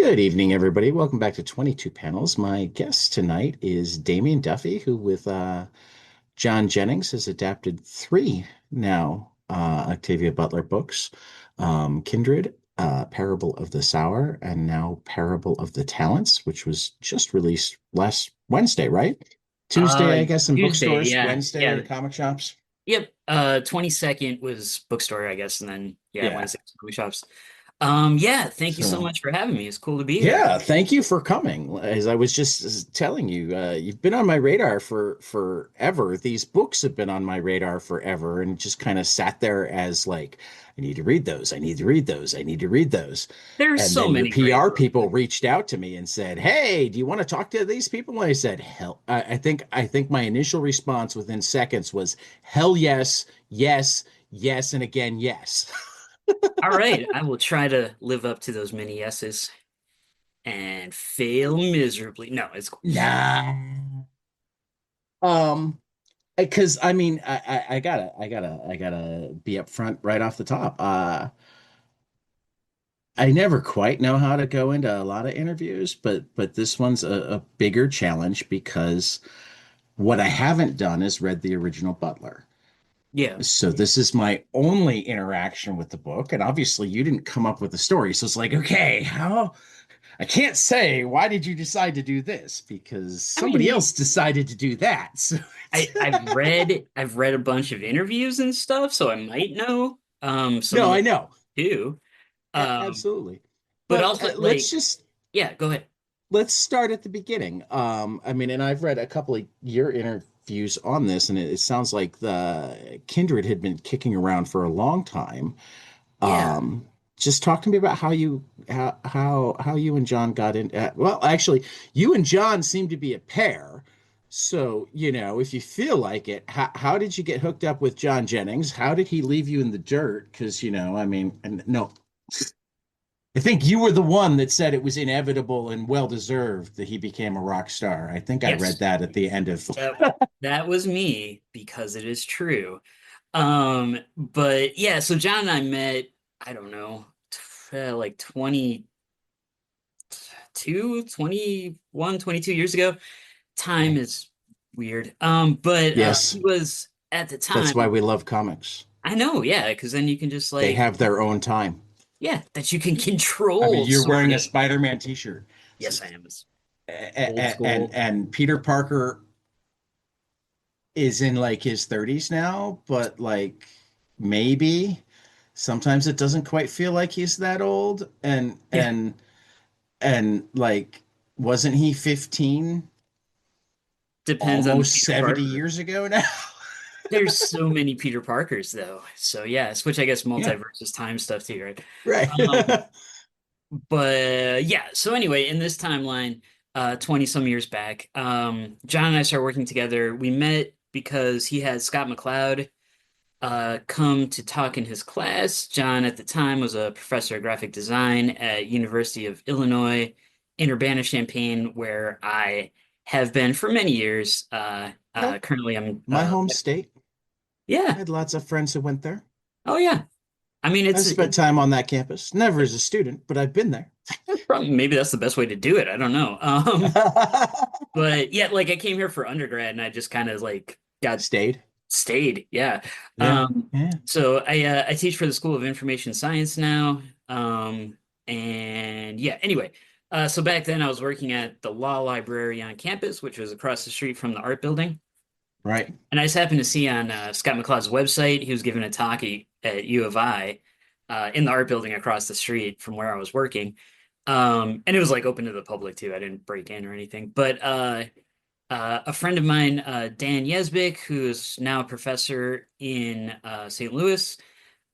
Good evening, everybody. Welcome back to 22 Panels. My guest tonight is Damian Duffy, who, with John Jennings, has adapted three now Octavia Butler books: Kindred, Parable of the Sower, and now Parable of the Talents, which was just released last Wednesday, right? Uh, Tuesday, I guess, in Tuesday, bookstores, yeah, Wednesday yeah. in comic shops. Yep. 22nd was bookstore, I guess, and then yeah, Yeah. Wednesday was comic shops. Yeah, thank you so So. much for having me. It's cool to be here. Yeah, thank you for coming. As I was just telling you, you've been on my radar for forever. These books have been on my radar forever, and just kind of sat there as like, I need to read those. I need to read those. I need to read those. There's And so then your many great PR books. people reached out to me and said, "Hey, do you want to talk to these people?" And I said, "Hell." I think my initial response within seconds was, "Hell yes, yes, yes, and again yes." All right, I will try to live up to those many yeses and fail miserably. No, it's cool. Nah. Um, because I mean, I gotta be upfront right off the top. I never quite know how to go into a lot of interviews, but this one's a bigger challenge because what I haven't done is read the original Butler. Yeah. So this is my only interaction with the book, and obviously you didn't come up with the story. So it's like, okay, how I can't say why did you decide to do this because I mean, somebody else decided to do that. So I've read a bunch of interviews and stuff, so I might know some no, of the I know. too. Um, Absolutely. but But also let's like, just yeah, go ahead. let's start at the beginning. I mean, and I've read a couple of your interviews on this, and it sounds like the Kindred had been kicking around for a long time. Yeah. Um, just talk to me about how you and John got in. Well, actually, you and John seem to be a pair. So, if you feel like it, how did you get hooked up with John Jennings? How did he leave you in the dirt? Because, I mean, and no, I think you were the one that said it was inevitable and well deserved that he became a rock star. I think I read Yes. that at the end of. That was me because it is true. But yeah, so John and I met, I don't know, like 22 years ago. Time is weird. But Yes, he was at the that's why time, we love comics. I know, yeah, because then you can just They like, have their own time. yeah, that you can I mean, control you're sort wearing a of. Spider-Man t-shirt. Yes, I am. It's old And school. and Peter Parker is in like his 30s now, but like maybe sometimes it doesn't quite feel like he's that old. And Yeah. and and like wasn't he 15 Depends on the almost Peter 70 Parker. years ago now? There's so many Peter Parkers though. So yeah, which I guess Yeah, multiverse is time stuff too, right? right. Um, but yeah, so anyway, in this timeline, 20 some years back, John and I started working together. We met because he had Scott McCloud come to talk in his class. John at the time was a professor of graphic design at University of Illinois in Urbana-Champaign, where I have been for many years. Okay. Currently, I'm My home state. I yeah. had lots of friends who went there. Oh yeah. I mean, I've spent time on that campus. Never as a student, but I've been there. probably maybe that's the best way to do it. I don't know. But yeah, like I came here for undergrad and I just kind of like got Stayed. stayed. Yeah. Yeah. Um, Yeah. so I teach for the School of Information Science now. And yeah, anyway, so back then I was working at the law library on campus, which was across the street from the art building. Right. And I just happened to see on Scott McCloud's website, he was giving a talk at U of I in the art building across the street from where I was working. And it was like open to the public too. I didn't break in or anything. But a friend of mine, Dan Yesbick, who is now a professor in St. Louis,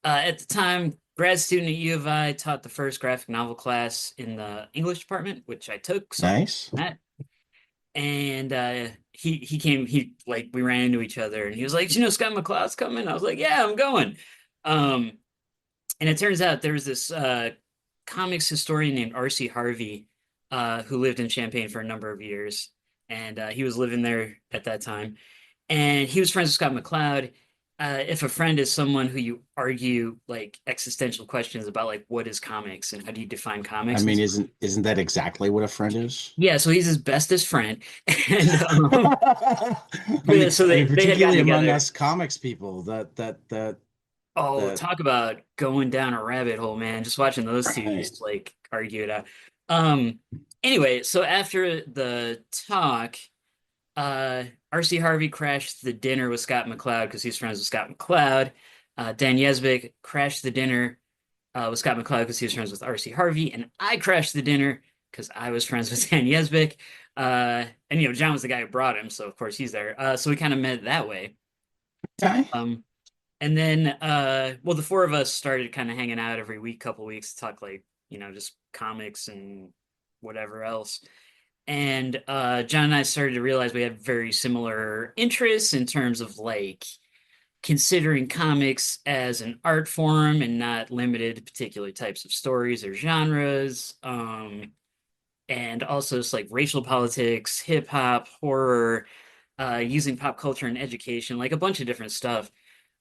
at the time, grad student at U of I, taught the first graphic novel class in the English department, which I took. So I'm Nice. that. And he came, he like we ran into each other and he was like, you know, Scott McCloud's coming. I was like, yeah, I'm going. Um, and it turns out there's this comics historian named R.C. Harvey who lived in Champaign for a number of years. And he was living there at that time. And he was friends with Scott McCloud. if a friend is someone who you argue like existential questions about, like what is comics and how do you define I comics and mean, stuff. isn't that exactly what a friend is? Yeah, so he's his bestest friend, and I yeah, mean, so they had gotten particularly among together. us comics people, Oh, that talk about going down a rabbit hole, man. Just watching those two right. just like argue it out. Um, anyway, so after the talk, RC Harvey crashed the dinner with Scott McCloud because he's friends with Scott McCloud. Dan Yesbick crashed the dinner with Scott McCloud because he was friends with RC Harvey, and I crashed the dinner because I was friends with Dan Yesbick. And John was the guy who brought him, so of course he's there. So we kind of met that way. Okay. Um, and then, well, the four of us started kind of hanging out every week, couple weeks, to talk like, just comics and whatever else. And John and I started to realize we had very similar interests in terms of like considering comics as an art form and not limited to particular types of stories or genres. And also it's like racial politics, hip hop, horror, using pop culture and education, like a bunch of different stuff.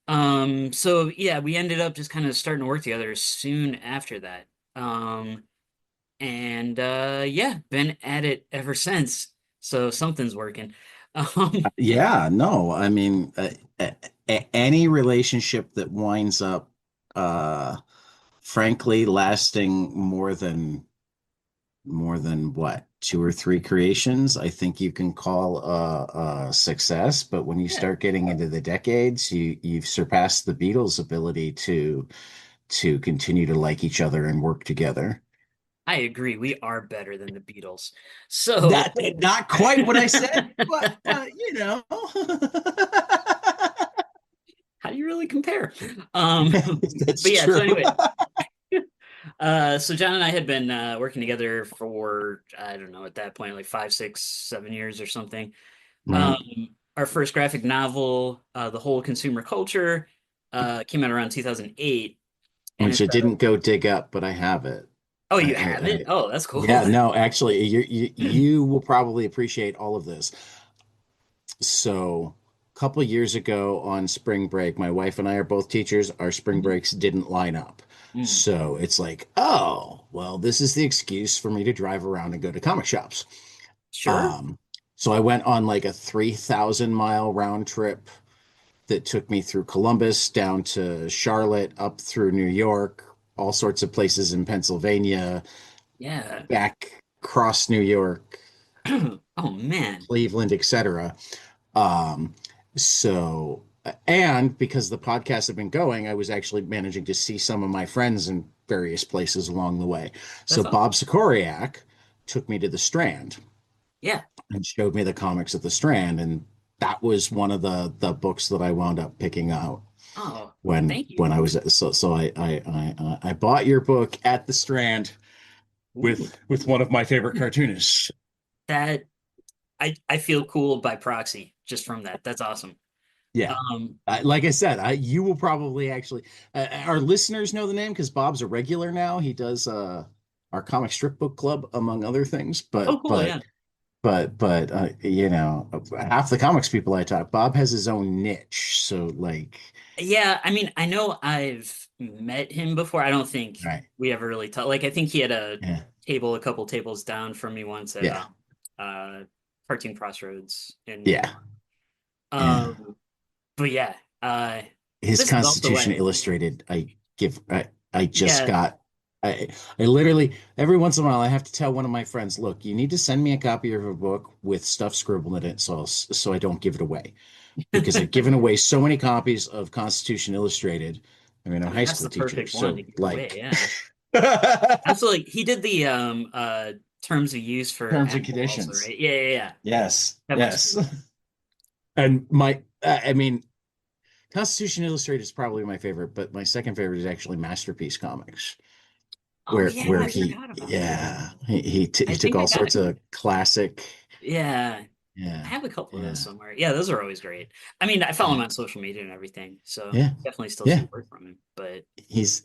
So yeah, we ended up just kind of starting to work together soon after that. Um, and yeah, been at it ever since. So something's working. Um, Yeah, no, I mean, any relationship that winds up, uh, frankly, lasting more than what, two or three creations, I think you can call a success. But when you yeah, start getting into the decades, you've surpassed the Beatles' ability to continue to like each other and work together. I agree. We are better than the Beatles. So That not quite what I said, but you know. how do you really compare? Um, That's but yeah, so true. anyway, so John and I had been working together for, I don't know, at that point, like 5, 6, 7 years or something. Um, Right. our first graphic novel, The Whole Consumer Culture, came out around 2008. And Which it's, I didn't go dig up, but I have it. oh, I, you I, have it? I Oh, that's cool. yeah, no, actually, you will probably appreciate all of this. So, a couple of years ago on spring break, my wife and I are both teachers. Our spring Mhm. breaks didn't line up. Mm, So it's like, oh, well, this is the excuse for me to drive around and go to comic shops. sure. Um, so I went on like a 3,000 mile round trip that took me through Columbus down to Charlotte, up through New York, all sorts of places in Pennsylvania, Yeah. back across New York, Oh man, Cleveland, etc. Um, and because the podcast had been going, I was actually managing to see some of my friends in various places along the way. So that's awesome. Bob Sikoriak took me to the Strand Yeah. and showed me the comics at the Strand, and that was one of the books that I wound up picking out Oh, when thank you. I bought your book at the Strand Ooh, with one of my favorite cartoonists. that I feel cool by proxy just from that. That's awesome. Yeah. Um, Like I said, you will probably actually our listeners know the name because Bob's a regular now. He does our comic strip book club among other things. oh, cool. Yeah. You know, half the comics people I talk, Bob has his own niche. So like, Yeah. I mean, I know I've met him before. I don't think right? we ever really talked. Like, I think he had a Yeah, table, a couple tables down from me once at yeah, uh, Cartoon Crossroads in New York. yeah, yeah. Um, but yeah, His this is also Constitution why. Illustrated, I just Yeah, got. I literally every once in a while I have to tell one of my friends, look, you need to send me a copy of a book with stuff scribbled in it, so I don't give it away because I've given away so many copies of Constitution Illustrated. I mean, I'm I a mean high that's school the teacher, perfect one to so give away. like Yeah. terms Absolutely. He did the terms of use for and Apple also, conditions. right? Yeah, yeah, yeah. Yes, That book's yes. cool. And I mean, Constitution Illustrated is probably my favorite, but my second favorite is actually Masterpiece Comics, Oh yeah, where I forgot about that. he I took think I all got sorts it. of classic Yeah. I Yeah. have a couple of those Yeah. somewhere. Yeah, those are always great. I mean, I follow him Yeah. on social media and everything, so Yeah. definitely still Yeah. see work from him. But He's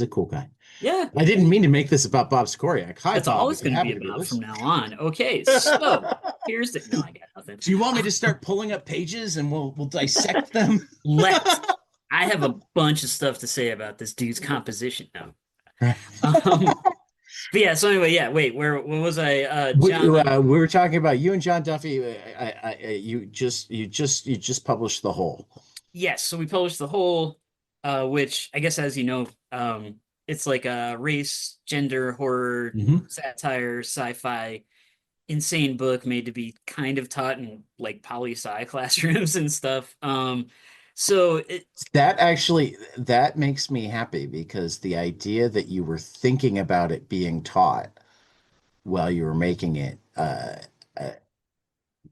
a cool guy. yeah, I didn't mean to make this about Bob Skoriak. Hi, that's Bob, all it's if you going to be happen to be about from listening. now on. Okay, so here's the no, I got nothing. Do you want me to start pulling up pages and we'll dissect them? Let's. I have a bunch of stuff to say about this dude's composition now. Right. But yeah, so anyway, yeah, wait, where was I? We, John, we were talking about you and John Duffy. You just published the whole. yes, so we published the whole, which I guess, as you know, it's like a race, gender, horror, Mhm. satire, sci-fi, insane book made to be kind of taught in like poli-sci classrooms and stuff. So it, That makes me happy because the idea that you were thinking about it being taught while you were making it,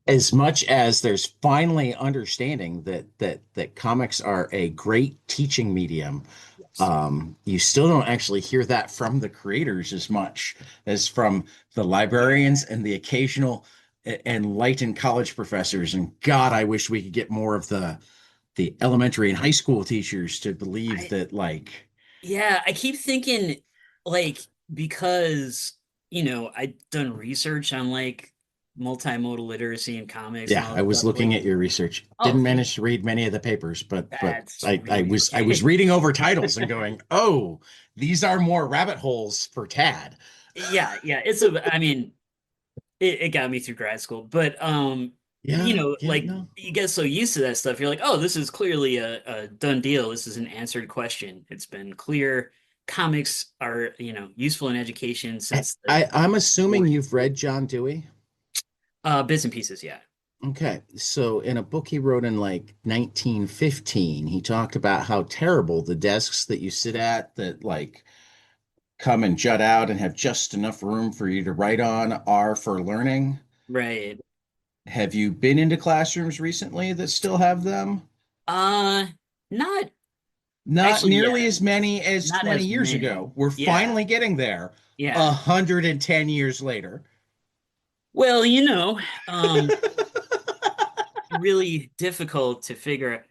as much as there's finally understanding that comics are a great teaching medium, yes, you still don't actually hear that from the creators as much as from the yeah, librarians and the occasional enlightened college professors. And God, I wish we could get more of the elementary and high school teachers to believe I that, like, yeah, I keep thinking like because I've done research on like multimodal literacy and comics and yeah, all I this was stuff. looking Like, at your research. oh, Didn't thank manage to read many of the papers, but that's I really was okay. reading over titles and going, oh, these are more rabbit holes for Tad. Yeah, yeah. I mean, it got me through grad school, but Yeah, yeah, like no. you get so used to that stuff, you're like, oh, this is clearly a done deal. This is an answered question. It's been clear. Comics are, useful in education since the I'm assuming 40s. you've read John Dewey. Bits and pieces, yeah. Okay, so in a book he wrote in like 1915, he talked about how terrible the desks that you sit at that like come and jut out and have just enough room for you to write on are for learning. Right. Have you been into classrooms recently that still have them? Uh, not Not actually, nearly yeah, as many as not 20 as years many. ago. We're Yeah, finally getting there, yeah. 110 years later. Well, really difficult to figure.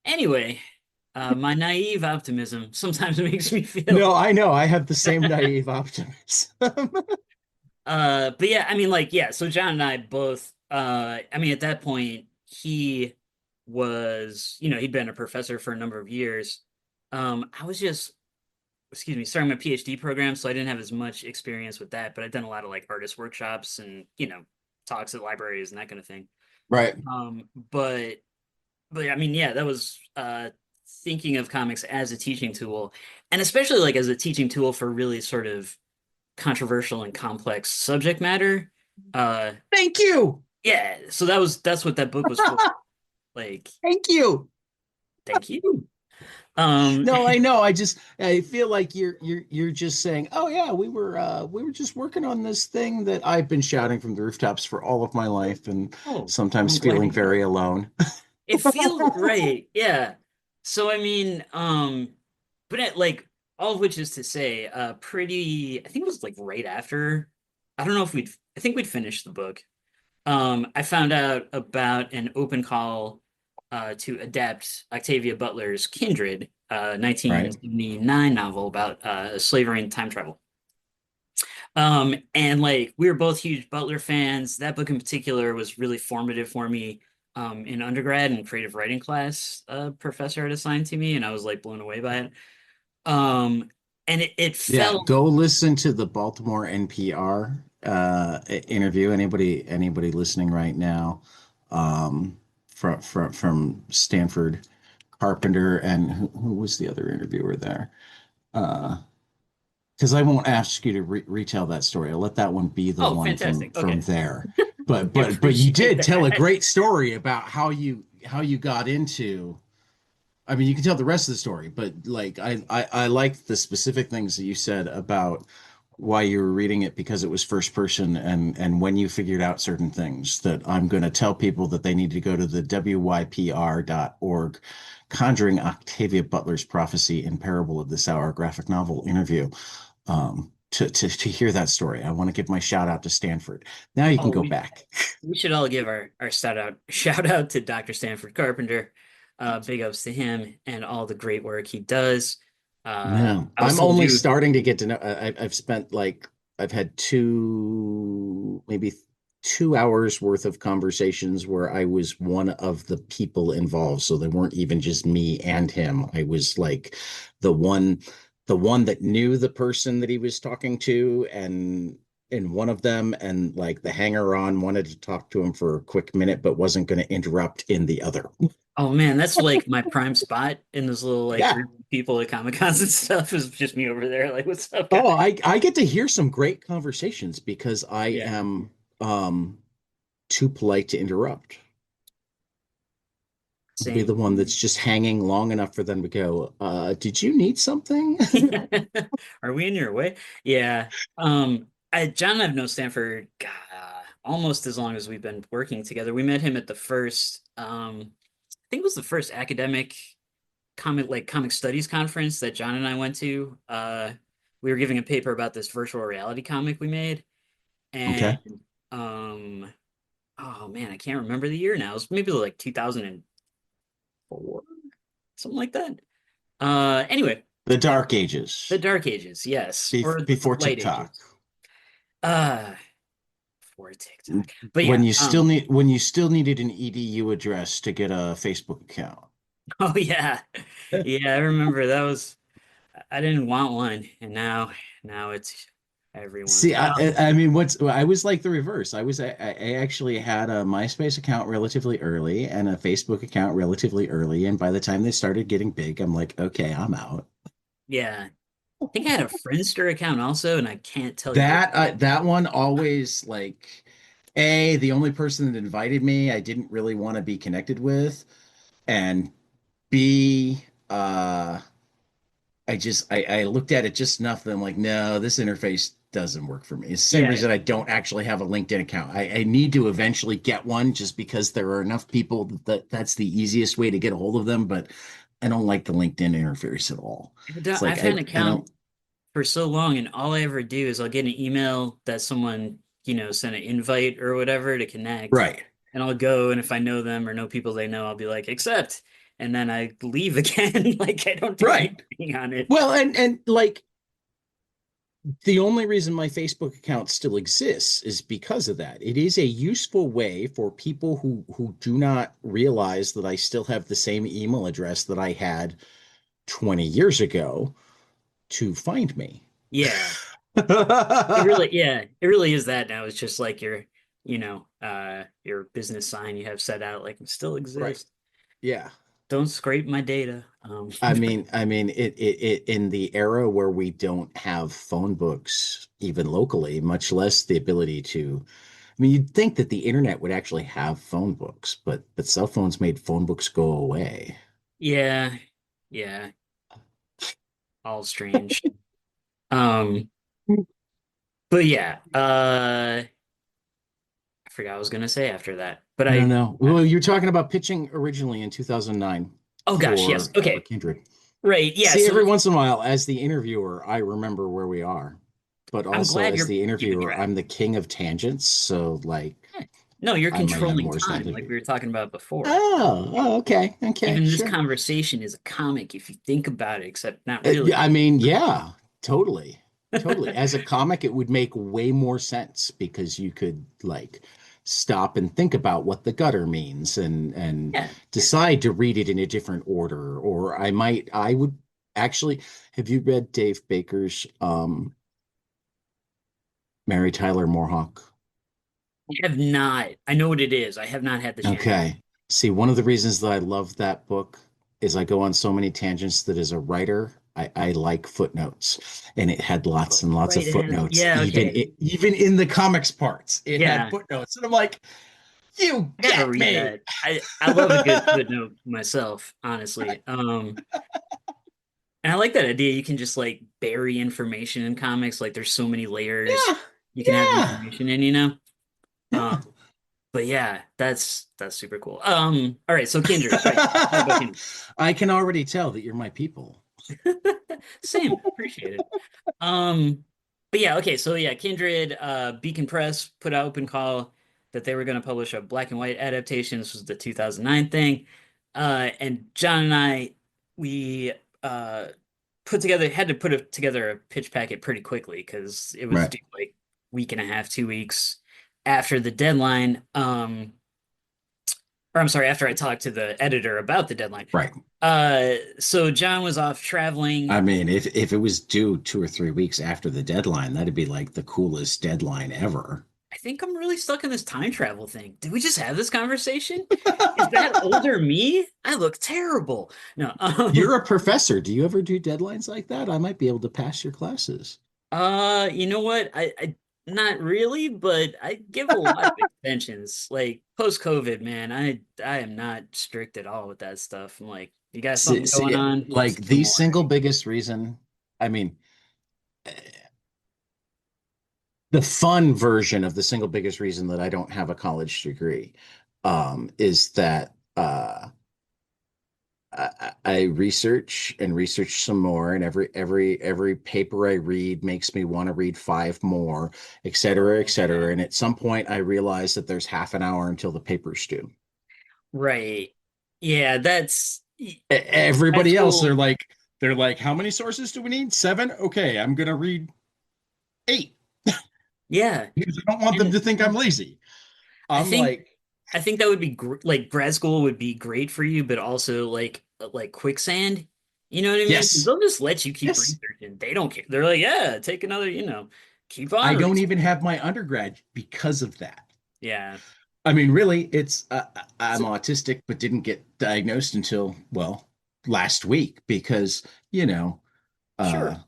Anyway, my naive optimism sometimes makes me feel. No, I know. I have the same naive optimism. But yeah, I mean, like, yeah. So John and I both. I mean, at that point, he was, he'd been a professor for a number of years. I was just, excuse me, starting my PhD program, so I didn't have as much experience with that, but I'd done a lot of like artist workshops and talks at libraries and that kind of thing. Right. But I mean, yeah, that was thinking of comics as a teaching tool, and especially like as a teaching tool for really sort of controversial and complex subject matter. Uh, Thank you. yeah, so that's what that book was for. Like, Thank you. thank you. Um, No, I know. I feel like you're just saying, "Oh yeah, we were just working on this thing that I've been shouting from the rooftops for all of my life and oh, well, sometimes I'm glad to feeling hear very it. alone." It feels right, yeah. So I mean, but like all of which is to say, pretty. I think it was like right after. I don't know if we'd. I think we'd finished the book. I found out about an open call to adapt Octavia Butler's Kindred, Right. 1979 novel about slavery and time travel. And like we were both huge Butler fans. That book in particular was really formative for me in undergrad and creative writing class. A professor had assigned to me, and I was like blown away by it. Um, and it Yeah, felt go listen to the Baltimore NPR interview. Anybody listening right now, from Stanford Carpenter and who was the other interviewer there? Because I won't ask you to retell that story. I'll let that one be the oh, one fantastic. from Okay, there. I But you appreciate did tell a that. great story about how you got into. I mean, you can tell the rest of the story, but like I like the specific things that you said about why you were reading it because it was first person and when you figured out certain things that I'm going to tell people that they need to go to the wypr.org Conjuring Octavia Butler's Prophecy in Parable of this Hour graphic novel interview. to hear that story. I want to give my shout out to Stanford. Now you can Oh, go back. we should all give our shout out to Dr. Stanford Carpenter. Big ups to him and all the great work he does. No, I was I'm told only you, starting to get to know. I've spent like I've had maybe 2 hours worth of conversations where I was one of the people involved. So they weren't even just me and him. I was like the one, the one that knew the person that he was talking to, and in one of them, and like the hanger on wanted to talk to him for a quick minute, but wasn't going to interrupt in the other. oh man, that's like my prime spot in this little like Yeah. group of people at Comic Cons and stuff is just me over there. Like, what's up, guys? Oh, I get to hear some great conversations because I Yeah, am too polite to interrupt. I'll be the same. one that's just hanging long enough for them to go, did you need something? Are we in your way? Yeah. John and I've known Stanford, God, almost as long as we've been working together. We met him at the first, I think it was the first academic comic studies conference that John and I went to. We were giving a paper about this virtual reality comic we made, and Okay. um, oh man, I can't remember the year now. It was maybe like 2004, something like that. Anyway, The Dark the Ages, Dark Ages, yes, or the before Light TikTok. Ages. Uh, for TikTok. But When yeah, you still needed an EDU address to get a Facebook account. oh yeah. Yeah, I remember that was I didn't want one and now it's everyone's. See, I mean, I was like the reverse. I actually had a MySpace account relatively early and a Facebook account relatively early, and by the time they started getting big, I'm like, okay, I'm out. Yeah. I think I had a Friendster account also, and I can't tell you what that is. That one always like, the only person that invited me, I didn't really want to be connected with, and B, I looked at it just enough that I'm like, no, this interface doesn't work for me. It's the same Yeah. reason I don't actually have a LinkedIn account. I need to eventually get one just because there are enough people that that's the easiest way to get a hold of them, but I don't like the LinkedIn interface at all. It's like I've had an I account don't for so long, and all I ever do is I'll get an email that someone, sent an invite or whatever to connect, right. and I'll go, and if I know them or know people they know, I'll be like, accept, and then I leave again. Like I don't do Right. anything on it. Well, and like the only reason my Facebook account still exists is because of that. It is a useful way for people who do not realize that I still have the same email address that I had 20 years ago to find me. Yeah. Right. It really is that now. It's just like your business sign you have set out, like still exists. Yeah. Don't scrape my data. It in the era where we don't have phone books, even locally, much less the ability to. I mean, you'd think that the internet would actually have phone books, but cell phones made phone books go away. Yeah, yeah, all strange. Um, but yeah, I forgot what I was gonna say after that. But No, I, no. Well, you're talking about pitching originally in 2009 oh gosh, yes. for Okay, Kindred. right. Yeah. See, So every once in a while, as the interviewer, I remember where we are, but I'm also glad as you're the keeping interviewer, track. I'm the king of tangents. So, like, Yeah. No, you're I might have controlling more stuff time, to like do. we were talking about before. Okay, okay, Even this sure. conversation is a comic if you think about it, except not really. I mean, yeah, totally, totally. As a comic, it would make way more sense because you could like stop and think about what the gutter means and Yeah. decide to read it in a different order. Or I would actually, have you read Dave Baker's Mary Tyler Moorhawk? I have not. I know what it is. I have not had the chance. Okay. See, one of the reasons that I love that book is I go on so many tangents that as a writer, I like footnotes. And it had lots and lots of Right. It has. footnotes, Yeah. Okay. even in the comics parts, it had Yeah. footnotes. And I'm like, you I gotta get read me. that. I love a good footnote myself, honestly. And I like that idea. You can just like bury information in comics. Like there's so many layers Yeah, you can have yeah, information in. yeah. Um, but yeah, that's super cool. All right. So Kindred, right? Talk about Kindred. I can already tell that you're my people. Same. Appreciate it. Um, But yeah, okay, so yeah, Kindred, Beacon Press put out open call that they were going to publish a black and white adaptation. This was the 2009 thing. And John and I, we put together, had to put together a pitch packet pretty quickly because it was Right, due like week and a half, 2 weeks after the deadline. Or I'm sorry, after I talked to the editor about the deadline. right. So John was off traveling. I mean, if it was due 2 or 3 weeks after the deadline, that'd be like the coolest deadline ever. I think I'm really stuck in this time travel thing. Did we just have this conversation? Is that older me? I look terrible. No, You're a professor. Do you ever do deadlines like that? I might be able to pass your classes. you know what? I not really, but I give a lot of extensions. Like post-COVID, man, I am not strict at all with that stuff. I'm like, you got something going on? Like Just give the more. single biggest reason, I mean, the fun version of the single biggest reason that I don't have a college degree, is that I research and research some more, and every paper I read makes me want to read five more, et cetera, et Oh cetera. man. And at some point, I realize that there's half an hour until the paper's due. Right. Yeah, that's grad Everybody else, school. they're like, how many sources do we need? Seven? Okay, I'm gonna read eight Yeah. because I don't want them And to think I'm lazy. I I'm think like, I think that would be like grad school would be great for you, but also like quicksand. You know what I mean? 'Cause yes, they'll just let you keep yes. researching. They don't care. They're like, yeah, take another, keep on I don't even researching. have my undergrad because of that. Yeah. I mean, really, it's I'm So, autistic, but didn't get diagnosed until, well, last week because, you know, uh, sure.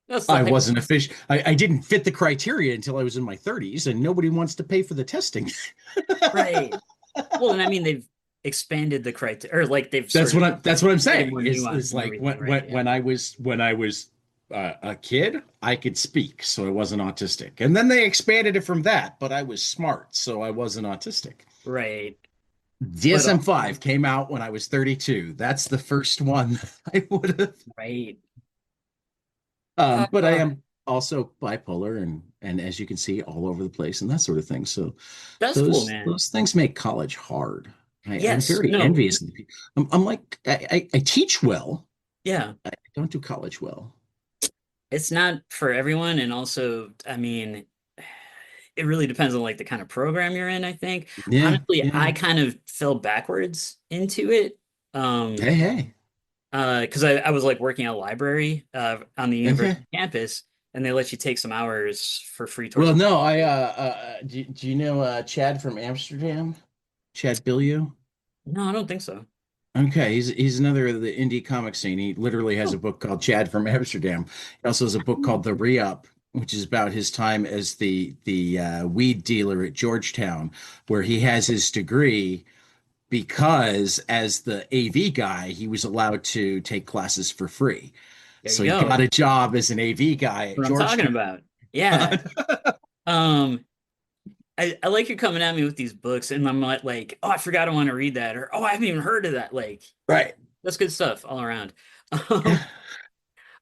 That's the I hype. wasn't official. I didn't fit the criteria until I was in my 30s, and nobody wants to pay for the testing. Right. Well, and I mean they've expanded the criteria or like they've sort of That's what I'm made it saying. more Is nuanced and like everything, right? Yeah. when I was a kid, I could speak, so I wasn't autistic, and then they expanded it from that, but I was smart, so I wasn't autistic. Right. But DSM-5 came out when I was 32. That's the first one I would have. right. But I Uh, am also bipolar and as you can see, all over the place and that sort of thing. So that's cool, man. those things make college hard. I'm Yes. very No. envious of the people. I'm like I teach well. Yeah. I don't do college well. It's not for everyone, and also, I mean, it really depends on like the kind of program you're in, I think. Yeah, Honestly, yeah. I kind of fell backwards into it. Hey, hey. Because I was like working at a library on the Okay. university campus, and they let you take some hours for free towards Well, the no, library. do you know Chad from Amsterdam? Chad Billiou? No, I don't think so. Okay, he's another of the indie comic scene. He literally has a Oh. book called Chad from Amsterdam. He also has a book called The Re-Up, which is about his time as the weed dealer at Georgetown, where he has his degree because as the AV guy, he was allowed to take classes for free. There you So he go. got a job as an AV guy at What I'm talking Georgetown. about. Yeah. Um, I like you coming at me with these books, and I'm like, oh, I forgot I want to read that, or oh, I haven't even heard of that. Like, Right. that's good stuff all around. Yeah.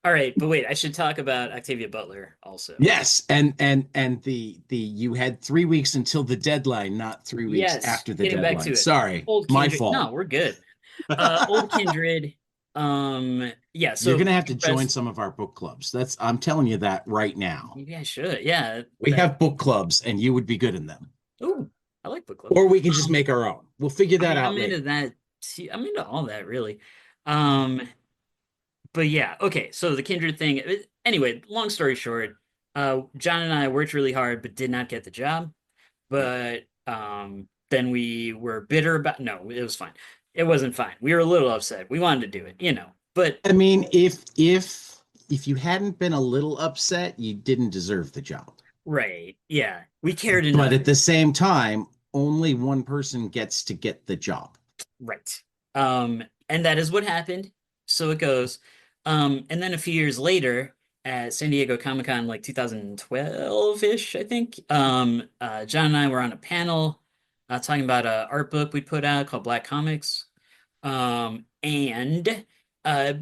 All right, but wait, I should talk about Octavia Butler also. Yes, and the you had 3 weeks until the deadline, not 3 weeks Yes, after the getting back deadline. to it. Sorry, Old my Kindred. fault. No, we're good. Old Kindred. Yeah, You're so gonna have to Beacon join Press. some of our book clubs. That's I'm telling you that right now. Maybe I should. Yeah, We that. have book clubs, and you would be good in them. Oh, I like book clubs. Or we can just Um, make our own. We'll figure I that mean, out I'm later. into that. See, I'm into all that really. Um, but yeah, okay. So the Kindred thing. Anyway, long story short, John and I worked really hard, but did not get the job. Right. But then we were bitter about. No, it was fine. It wasn't fine. We were a little upset. We wanted to do it. But I mean, if you hadn't been a little upset, you didn't deserve the job. right, yeah, we cared But enough. at the same time, only one person gets to get the job. Right. And that is what happened. So it goes. And then a few years later, at San Diego Comic Con, like 2012-ish, I think, John and I were on a panel talking about a art book we put out called Black Comics. And uh,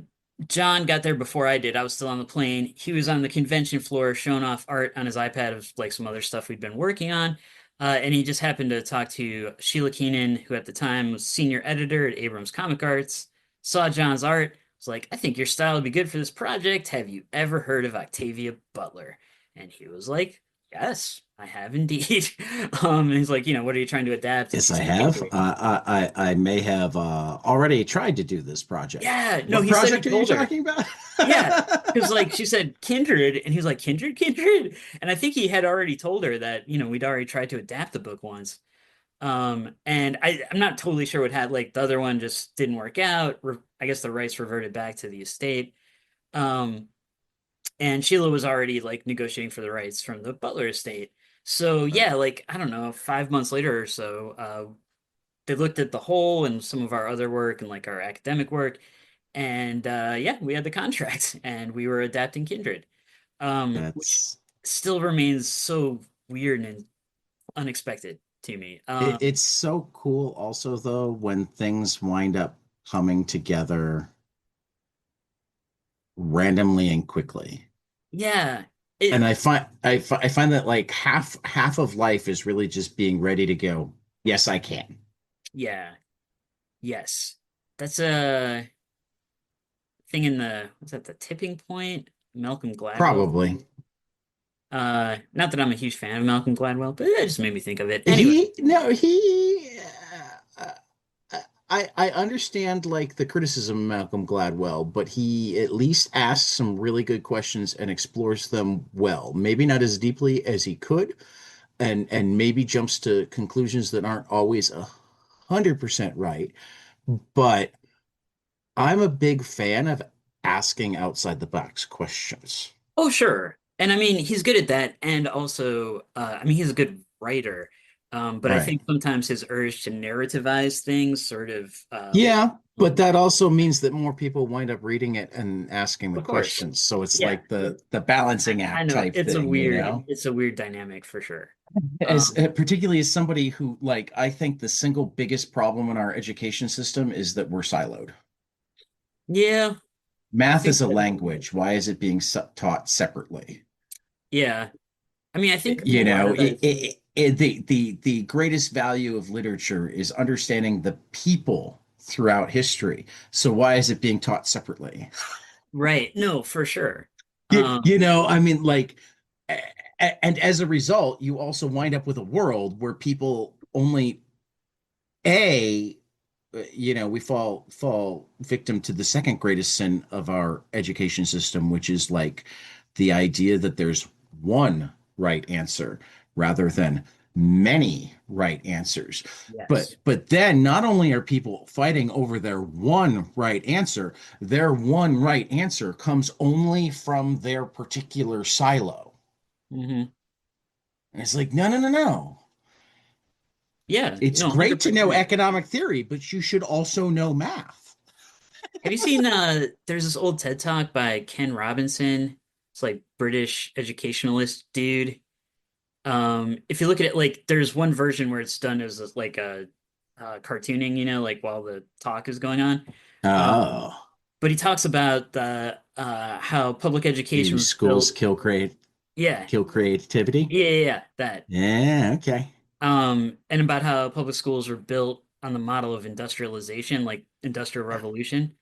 John got there before I did. I was still on the plane. He was on the convention floor showing off art on his iPad of like some other stuff we'd been working on. And he just happened to talk to Sheila Keenan, who at the time was senior editor at Abrams Comic Arts, saw John's art, was like, I think your style would be good for this project. Have you ever heard of Octavia Butler? And he was like, yes, I have indeed. And he's like, what are you trying to adapt? And Yes, she I said, have. Kindred. I may have already tried to do this project. Yeah, no, What he said he project are you told her. talking about? Yeah, because like she said Kindred, and he was like Kindred, Kindred, and I think he had already told her that we'd already tried to adapt the book once. And I'm not totally sure what had like the other one just didn't work out. I guess the rights reverted back to the estate. Um, and Sheila was already like negotiating for the rights from the Butler estate. So Right. yeah, like I don't know, 5 months later or so, they looked at the whole and some of our other work and like our academic work, and yeah, we had the contract and we were adapting Kindred, which That's still remains so weird and unexpected to me. it's so cool also though when things wind up coming together randomly and quickly. Yeah, And it, I find that like half of life is really just being ready to go, yes, I can. yeah, yes, that's a thing in the what's that? The Tipping Point, Malcolm Gladwell. Probably. Not that I'm a huge fan of Malcolm Gladwell, but it just made me think of it. Anyway, He no, he I understand like the criticism of Malcolm Gladwell, but he at least asks some really good questions and explores them well. Maybe not as deeply as he could, and maybe jumps to conclusions that aren't always 100% right. But I'm a big fan of asking outside the box questions. oh, sure. And I mean, he's good at that. And also, I mean, he's a good writer. But I Right. think sometimes his urge to narrativize things sort of, Yeah, but um, that also means that more people wind up reading it and asking the of course. questions. So it's Yeah. like the balancing I act know type thing, you know? it's a weird dynamic for sure. As Um, particularly as somebody who like I think the single biggest problem in our education system is that we're siloed. yeah, I Math think is a that, language. Why is it being taught separately? yeah. I mean, I think a You lot know, of that is, the greatest value of literature is understanding the people throughout history. So why is it being taught separately? right. No, for sure. You know, I mean, like, and as a result, you also wind up with a world where people only a you know, we fall victim to the second greatest sin of our education system, which is like the idea that there's one right answer rather than many right answers. Yes. But then not only are people fighting over their one right answer, their one right answer comes only from their particular silo. Hmm. And it's like, no, no, no, no. Yeah. It's No, great to know 100%. economic theory, but you should also know math. Have you seen there's this old TED Talk by Ken Robinson. It's like British educationalist dude. If you look at it like there's one version where it's done as like a cartooning, like while the talk is going on. Um, Oh. but he talks about how public education Do was schools built. kill Yeah, kill creativity? yeah, that. Yeah, okay. And about how public schools were built on the model of industrialization, like industrial revolution.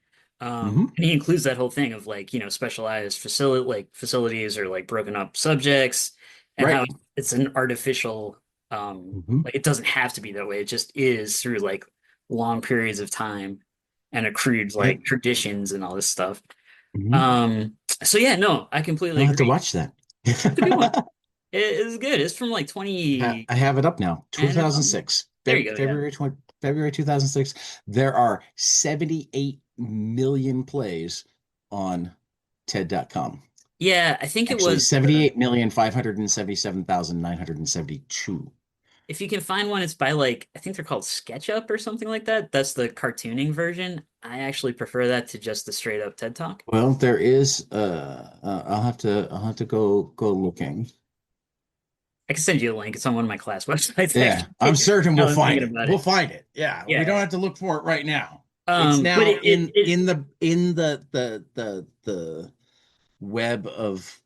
Hmm. And he includes that whole thing of like, specialized facilities or like broken up subjects and how Right. it's an artificial, Hmm. like it doesn't have to be that way. It just is through like long periods of time and accrued Yep. like traditions and all this stuff. Hmm. Um, so yeah, no, I completely I'll have to agree. watch that. It's a good one. It is good. It's from like I have it up now. 2010 or something. 2006. There you go. Yeah. February 2006. There are 78 million plays on TED.com. Yeah, I think it Actually, was 78,577,972. if you can find one, it's by like I think they're called SketchUp or something like that. That's the cartooning version. I actually prefer that to just the straight up TED Talk. Well, there is I'll have to go looking. I can send you a link. It's on one of my class websites Yeah, I'm actually. certain Now we'll that I'm find thinking it. about We'll it. find it. Yeah, we don't Yeah. have to look for it right now. It's But now it it, in the web of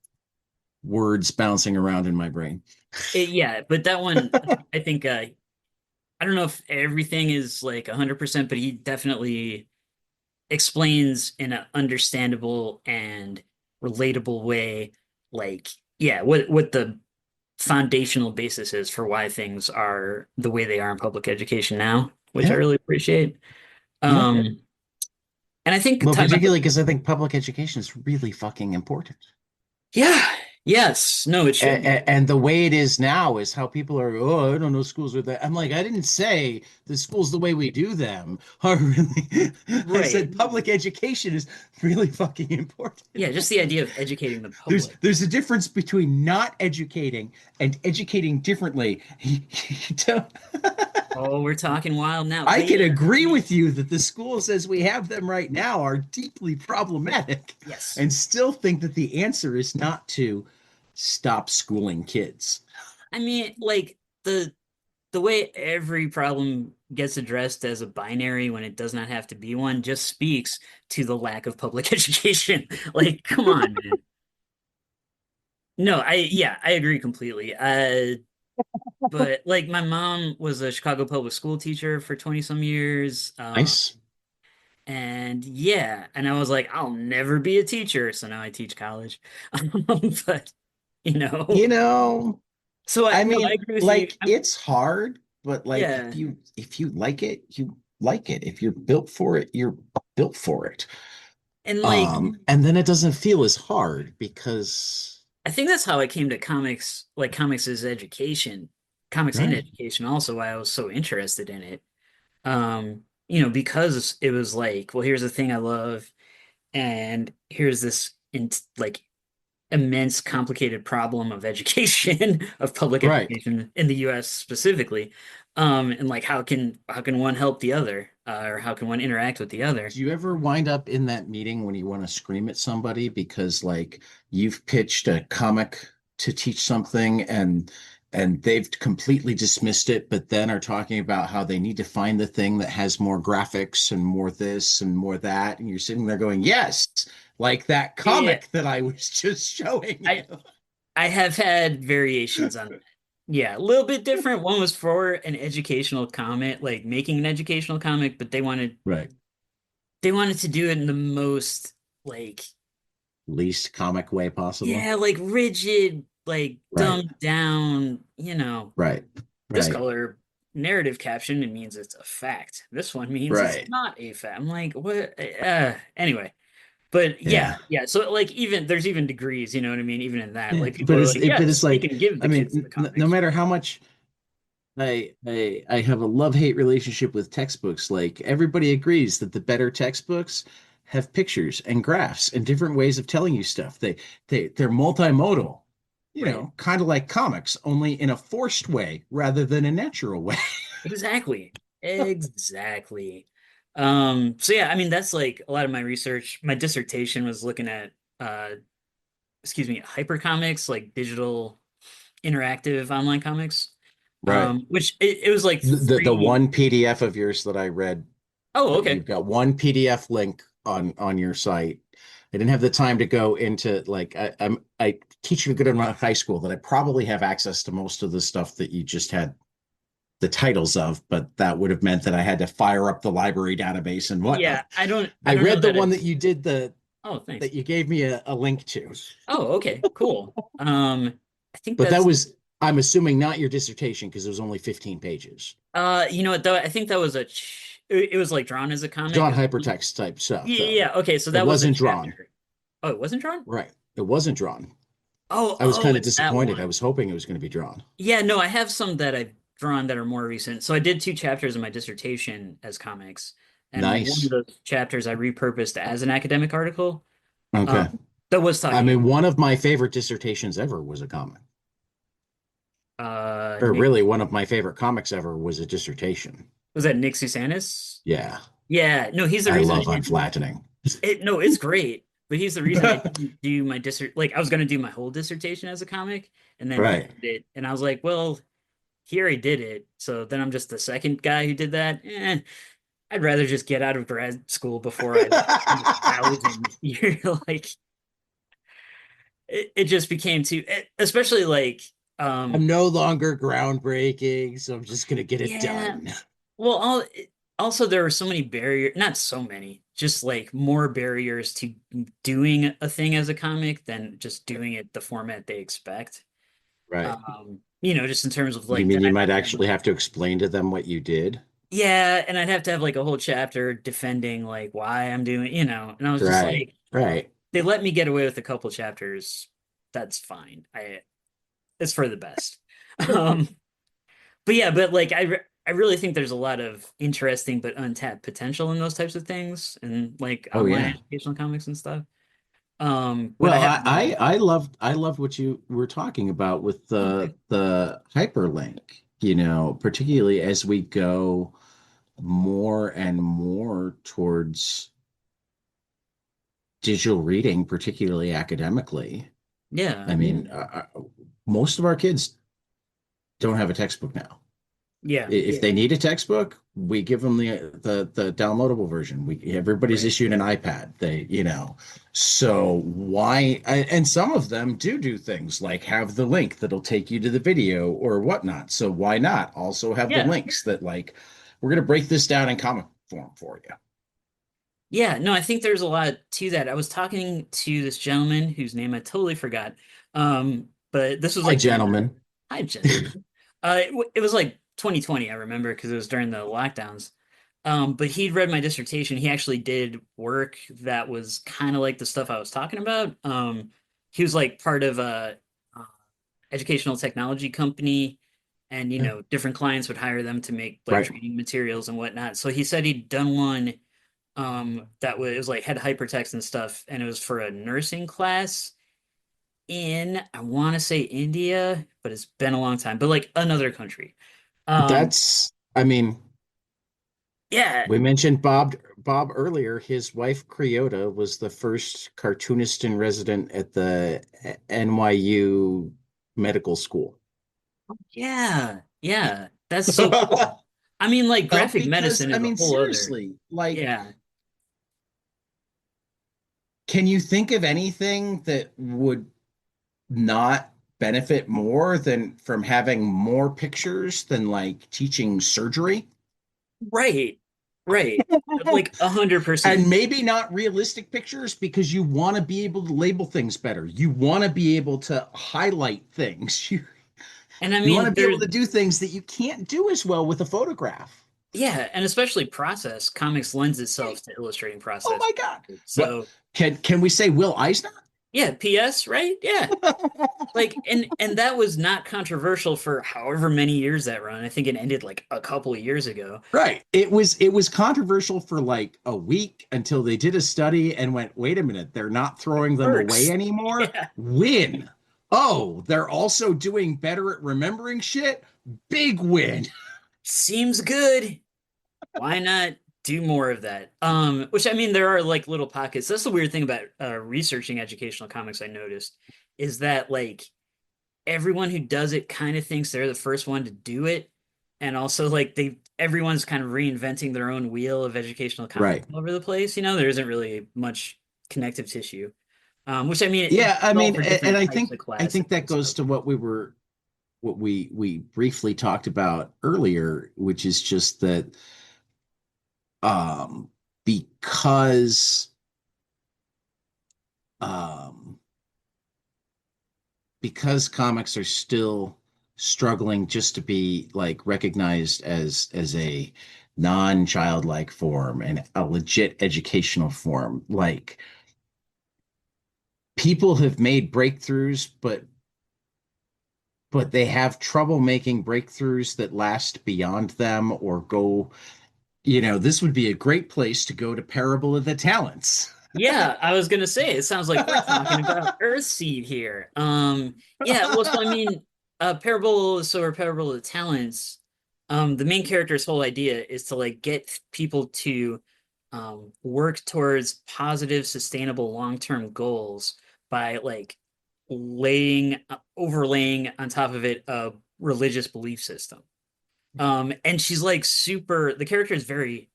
words bouncing around in my brain. it yeah, but that one I think I don't know if everything is like 100%, but he definitely explains in an understandable and relatable way, like, yeah, what the foundational basis is for why things are the way they are in public education now, which I Yeah, really appreciate. yeah. Um, and I think Well, talking about particularly because I think public education is really fucking important. yeah, yes, no, it should be. And the way it is now is how people are, oh, I don't know schools with that. I'm like, I didn't say the schools the way we do them are really, I Right. said public education is really fucking important. Yeah, just the idea of educating the There's public. there's a difference between not educating and educating differently. You don't- Oh, we're talking wild now. I But can yeah, I agree mean, with you that the schools as we have them right now are deeply problematic yes. and still think that the answer is not to stop schooling kids. I mean, like the way every problem gets addressed as a binary when it does not have to be one just speaks to the lack of public education. Like, come on, man. No, yeah, I agree completely. But like my mom was a Chicago public school teacher for 20 some years. Nice. And yeah, and I was like, I'll never be a teacher. So now I teach college. But you know, You know, so I I no, I mean, agree with you. like it's hard, but like Yeah. if you like it, you like it. If you're built for it, you're built for it. And like And then it doesn't feel as hard because I think that's how I came to comics, like comics as education, comics in right, education, also why I was so interested in it. Because it was like, well, here's the thing I love, and here's this like immense complicated problem of education, of public right. education in the US specifically. And like how can one help the other, or how can one interact with the other? Do you ever wind up in that meeting when you want to scream at somebody because like you've pitched a comic to teach something and they've completely dismissed it, but then are talking about how they need to find the thing that has more graphics and more this and more that, and you're sitting there going, "Yes, like that Yeah, comic that I was just showing you." I I have had variations on that. Yeah, a little bit different. One was for an educational comic, like making an educational comic, but Right. they wanted to do it in the most like Least comic way possible. yeah, like rigid, like Right. dumbed down, Right. this Right. color narrative caption, it means it's a fact. This one means it's Right. not a fact. I'm like, what? Anyway, but yeah, Yeah. yeah. So like even there's even degrees, you know what I mean? Even in that, Yeah. like people are like, But it's yes, we like, can give I the kids mean, the no comics. matter how much I have a love-hate relationship with textbooks. Like everybody agrees that the better textbooks have pictures and graphs and different ways of telling you stuff. They're multimodal, Right. kind of like comics, only in a forced way rather than a natural way. Exactly. Exactly. So yeah, I mean that's like a lot of my research. My dissertation was looking at excuse me, hypercomics, like digital interactive online comics. Right. Which it was like The three one PDF of yours that I read, oh, that okay. you've got one PDF link on your site. I didn't have the time to go into like I teach a good amount of high school that I probably have access to most of the stuff that you just had the titles of, but that would have meant that I had to fire up the library database and Yeah, whatnot. I I don't know read the that one it's that you did oh, thanks. that you gave me a link to, Oh, okay, cool. I think but that that's was, I'm assuming, not your dissertation because it was only 15 pages. you know what though, I think that was it was like drawn as a comic. Drawn hypertext type stuff, Yeah, though. yeah, yeah. Okay, so It that was a wasn't drawn. chapter. Oh, it wasn't drawn? Right. It wasn't drawn. Oh, I was oh, kind of it's that disappointed. I one. was hoping it was going to be drawn. Yeah, no, I have some that I've drawn that are more recent. So I did two chapters of my dissertation as comics, and one of Nice. those chapters I repurposed as an academic article. Okay. That was I talking mean, one of my favorite dissertations ever was a comic. Or Nick really, one of my favorite comics ever was a dissertation. was that Nick Susanis? Yeah. Yeah, no, he's the I reason I love didn't unflattening. no, it's great. But he's the reason I didn't do my like I was gonna do my whole dissertation as a comic, and then he Right. did it, and I was like, well, he already did it, so then I'm just the second guy who did that. I'd rather just get out of grad school before I like spend 1,000 years. Like it just became too, especially like I'm no longer groundbreaking, so I'm just gonna get it yeah. done. Well, also there are so many barriers, not so many, just like more barriers to doing a thing as a comic than just doing it the format they expect. Right. Just in terms of You like, mean then you I'd might have to have actually have to explain to them what you did? yeah, and I'd have to have like a whole chapter defending like why I'm doing, and I was just Right. like, Right. they let me get away with a couple chapters. That's fine. It's for the best. Um, but yeah, but like I really think there's a lot of interesting but untapped potential in those types of things and like Oh online yeah. educational comics and stuff. But I Well, haven't done. I loved what you were talking about with Okay. the hyperlink, particularly as we go more and more towards digital reading, particularly academically. Yeah. I mean, most of our kids don't have a textbook now. Yeah. If they need a textbook, we give them the downloadable version. Everybody's Right. issued an iPad. So why? And some of them do things like have the link that'll take you to the video or whatnot. So why not also have the Yeah. links that like we're gonna break this down in comic form for you. Yeah, no, I think there's a lot to that. I was talking to this gentleman whose name I totally forgot. But this was Hi, like during the gentlemen. hi gentlemen. It was like 2020, I remember, because it was during the lockdowns. But he'd read my dissertation. He actually did work that was kind of like the stuff I was talking about. He was like part of a educational technology company, and Yeah. different clients would hire them to make like Right. training materials and whatnot. So he said he'd done one that was it was like had hypertext and stuff, and it was for a nursing class in I want to say India, but it's been a long time, but like another country. um I mean, yeah. we mentioned Bob earlier. His wife Creota was the first cartoonist in resident at the NYU Medical School. Yeah, that's so cool. I mean, like graphic Because medicine I is a mean, whole other. seriously, like, Yeah. can you think of anything that would not benefit more than from having more pictures than like teaching surgery? Right. Right. Like 100%. And maybe not realistic pictures because you want to be able to label things better. You want to be able to highlight things. And I You want to mean, be able to do things that you can't do as well with a photograph. yeah, and especially process. Comics lends Right. itself to illustrating Oh process. my God. What So can we say Will Eisner? yeah, PS, right? Yeah. Like and that was not controversial for however many years that run. I think it ended like a couple of years ago. Right. It was controversial for like a week until they did a study and went, wait a minute, they're not throwing them away Works. anymore. Yeah. Win. Oh, they're also doing better at remembering shit. Big win. Seems good. Why not do more of that? Which I mean, there are like little pockets. That's the weird thing about researching educational comics I noticed is that like everyone who does it kind of thinks they're the first one to do it. And also like everyone's kind of reinventing their own wheel of educational comics Right. all over the place. There isn't really much connective tissue. Which I mean, Yeah, I it's all mean, for and different I types think of I classes think that and goes stuff. to what we briefly talked about earlier, which is just that um because um because comics are still struggling just to be like recognized as a non-childlike form and a legit educational form, like people have made breakthroughs, but they have trouble making breakthroughs that last beyond them or go, this would be a great place to go to Parable of the Talents. Yeah, I was gonna say it sounds like we're talking about Earthseed here. Yeah, well, so I mean, Parable of the Talents, the main character's whole idea is to like get people to work towards positive, sustainable, long-term goals by like overlaying on top of it a religious belief system. And she's like the character is very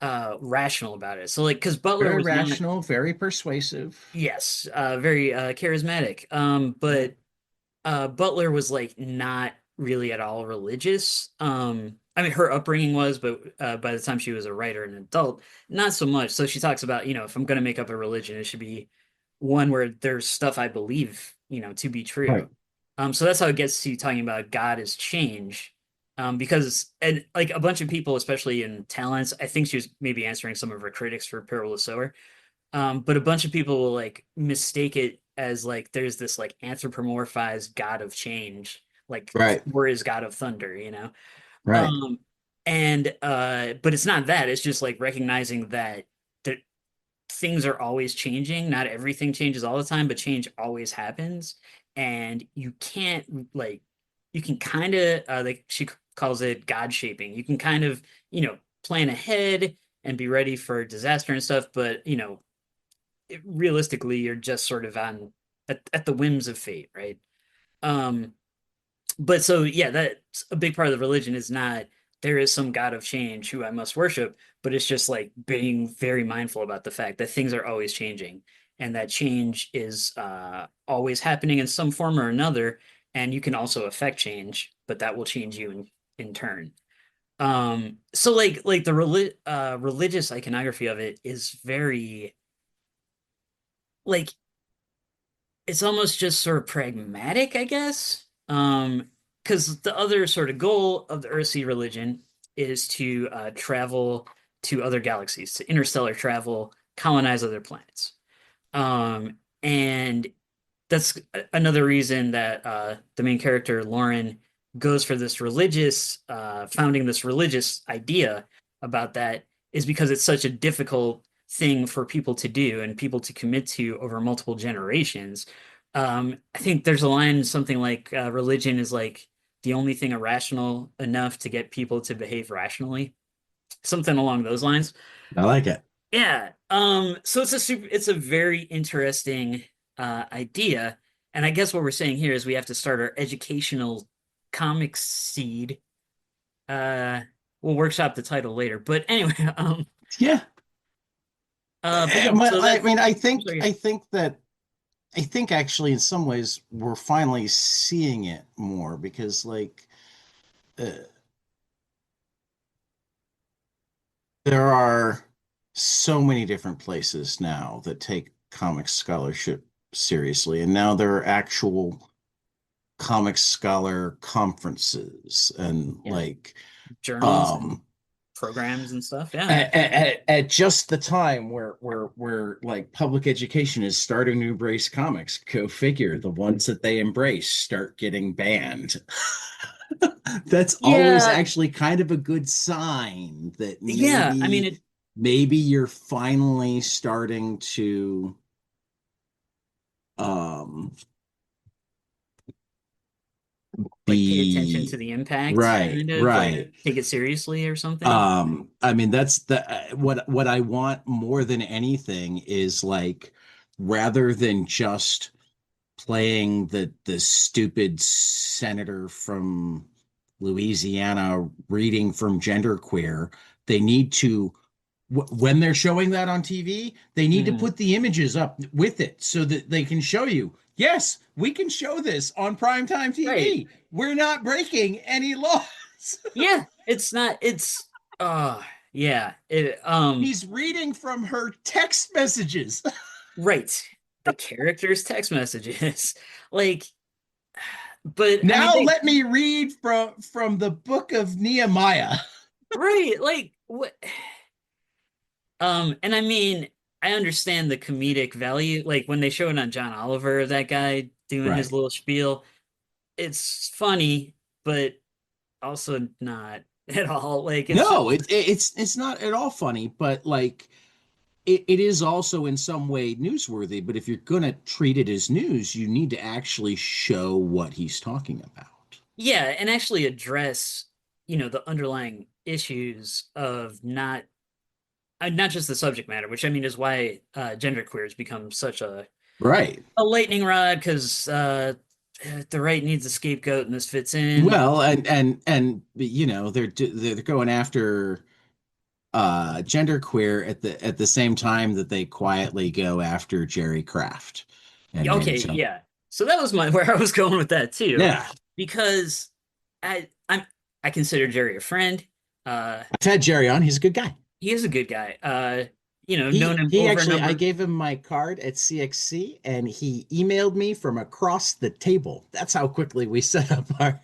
rational about it. So like because Butler Very was not, rational, very persuasive. yes, very charismatic. But Butler was like not really at all religious. I mean, her upbringing was, but by the time she was a writer and an adult, not so much. So she talks about, if I'm going to make up a religion, it should be one where there's stuff I believe, to be true. Right. So that's how it gets to talking about God as change. Because and like a bunch of people, especially in talents, I think she was maybe answering some of her critics for Parable of the Sower. But a bunch of people will like mistake it as like there's this like anthropomorphized god of change, like Right. Thor is god of thunder. Right. Um, and but it's not that. It's just like recognizing that that things are always changing. Not everything changes all the time, but change always happens, and you can't like you can kind of like she calls it God shaping. You can kind of plan ahead and be ready for disaster and stuff, but realistically you're just sort of on at the whims of fate, right? um but so yeah, that's a big part of the religion is not there is some god of change who I must worship, but it's just like being very mindful about the fact that things are always changing and that change is always happening in some form or another, and you can also affect change, but that will change you in turn. So like the religious iconography of it is very like it's almost just sort of pragmatic, I guess. Because the other sort of goal of the Earthsea religion is to travel to other galaxies, to interstellar travel, colonize other planets. And that's another reason that the main character Lauren goes for this religious founding this religious idea about that is because it's such a difficult thing for people to do and people to commit to over multiple generations. I think there's a line something like religion is like the only thing irrational enough to get people to behave rationally, something along those lines. I like it. Yeah. So it's a very interesting idea. And I guess what we're saying here is we have to start our educational comics seed. Uh we'll workshop the title later. But anyway, Yeah. but yeah, Well, so I that's mean, I'm sorry. I think actually in some ways we're finally seeing it more because uh, there are so many different places now that take comic scholarship seriously, and now there are actual comic scholar conferences and Yeah, journals and um programs and stuff. Yeah. at just the time where like public education is starting to embrace comics. Go figure, the ones that they embrace start getting banned. That's always Yeah, actually kind of a good sign that yeah. I mean it maybe you're finally starting to um like pay attention to be the impact, right, kind of like right. take it seriously or something. I mean, that's the what I want more than anything is like rather than just playing the stupid senator from Louisiana reading from Genderqueer, they need to when they're showing that on TV, they need to Mhm. put the images up with it so that they can show you, yes, we can show this on primetime Right. TV. We're not breaking any laws. Yeah, it's not uh yeah, He's reading from her text messages. right. The characters' text messages. Like, but I mean Now they let me read from the book of Nehemiah. right, like what and I mean I understand the comedic value. Like when they show it on John Oliver, that guy doing his Right. little spiel, it's funny, but also not at all. Like it's just No, it's not at all funny, but like it is also in some way newsworthy. But if you're gonna treat it as news, you need to actually show what he's talking about. yeah, and actually address, the underlying issues of not just the subject matter, which I mean is why genderqueer has become such Right. a lightning rod because the right needs a scapegoat and this fits in. Well, and you know they're going after. genderqueer at the same time that they quietly go after Jerry Kraft and Okay, Manny Chong. yeah. So that was my where I was going with that too, Yeah, because I'm I consider Jerry a friend. Uh, I've had Jerry on. He's a good guy. he is a good guy. Known He him he over a actually I number. gave him my card at CXC and he emailed me from across the table. That's how quickly we set up our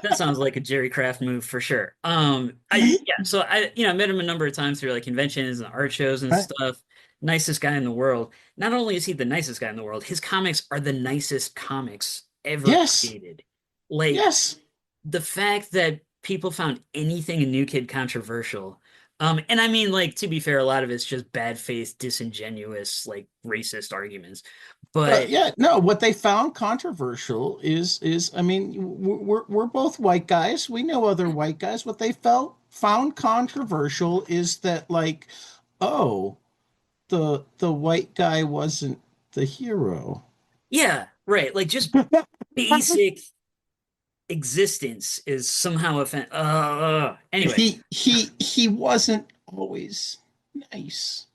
That sounds like a Jerry Kraft move for sure. So I met him a number of times through like conventions and art shows and Right. stuff. Nicest guy in the world. Not only is he the nicest guy in the world, his comics are the nicest comics ever Yes. created. Like Yes. the fact that people found anything in New Kid controversial. And I mean, like, to be fair, a lot of it's just bad faith, disingenuous, like racist arguments. But Yeah, no, what they found controversial is I mean, we're both white guys. We know other white guys. What they felt found controversial is that like, oh, the white guy wasn't the hero. yeah, right. Like just basic existence is somehow offend. Anyway, He wasn't always nice.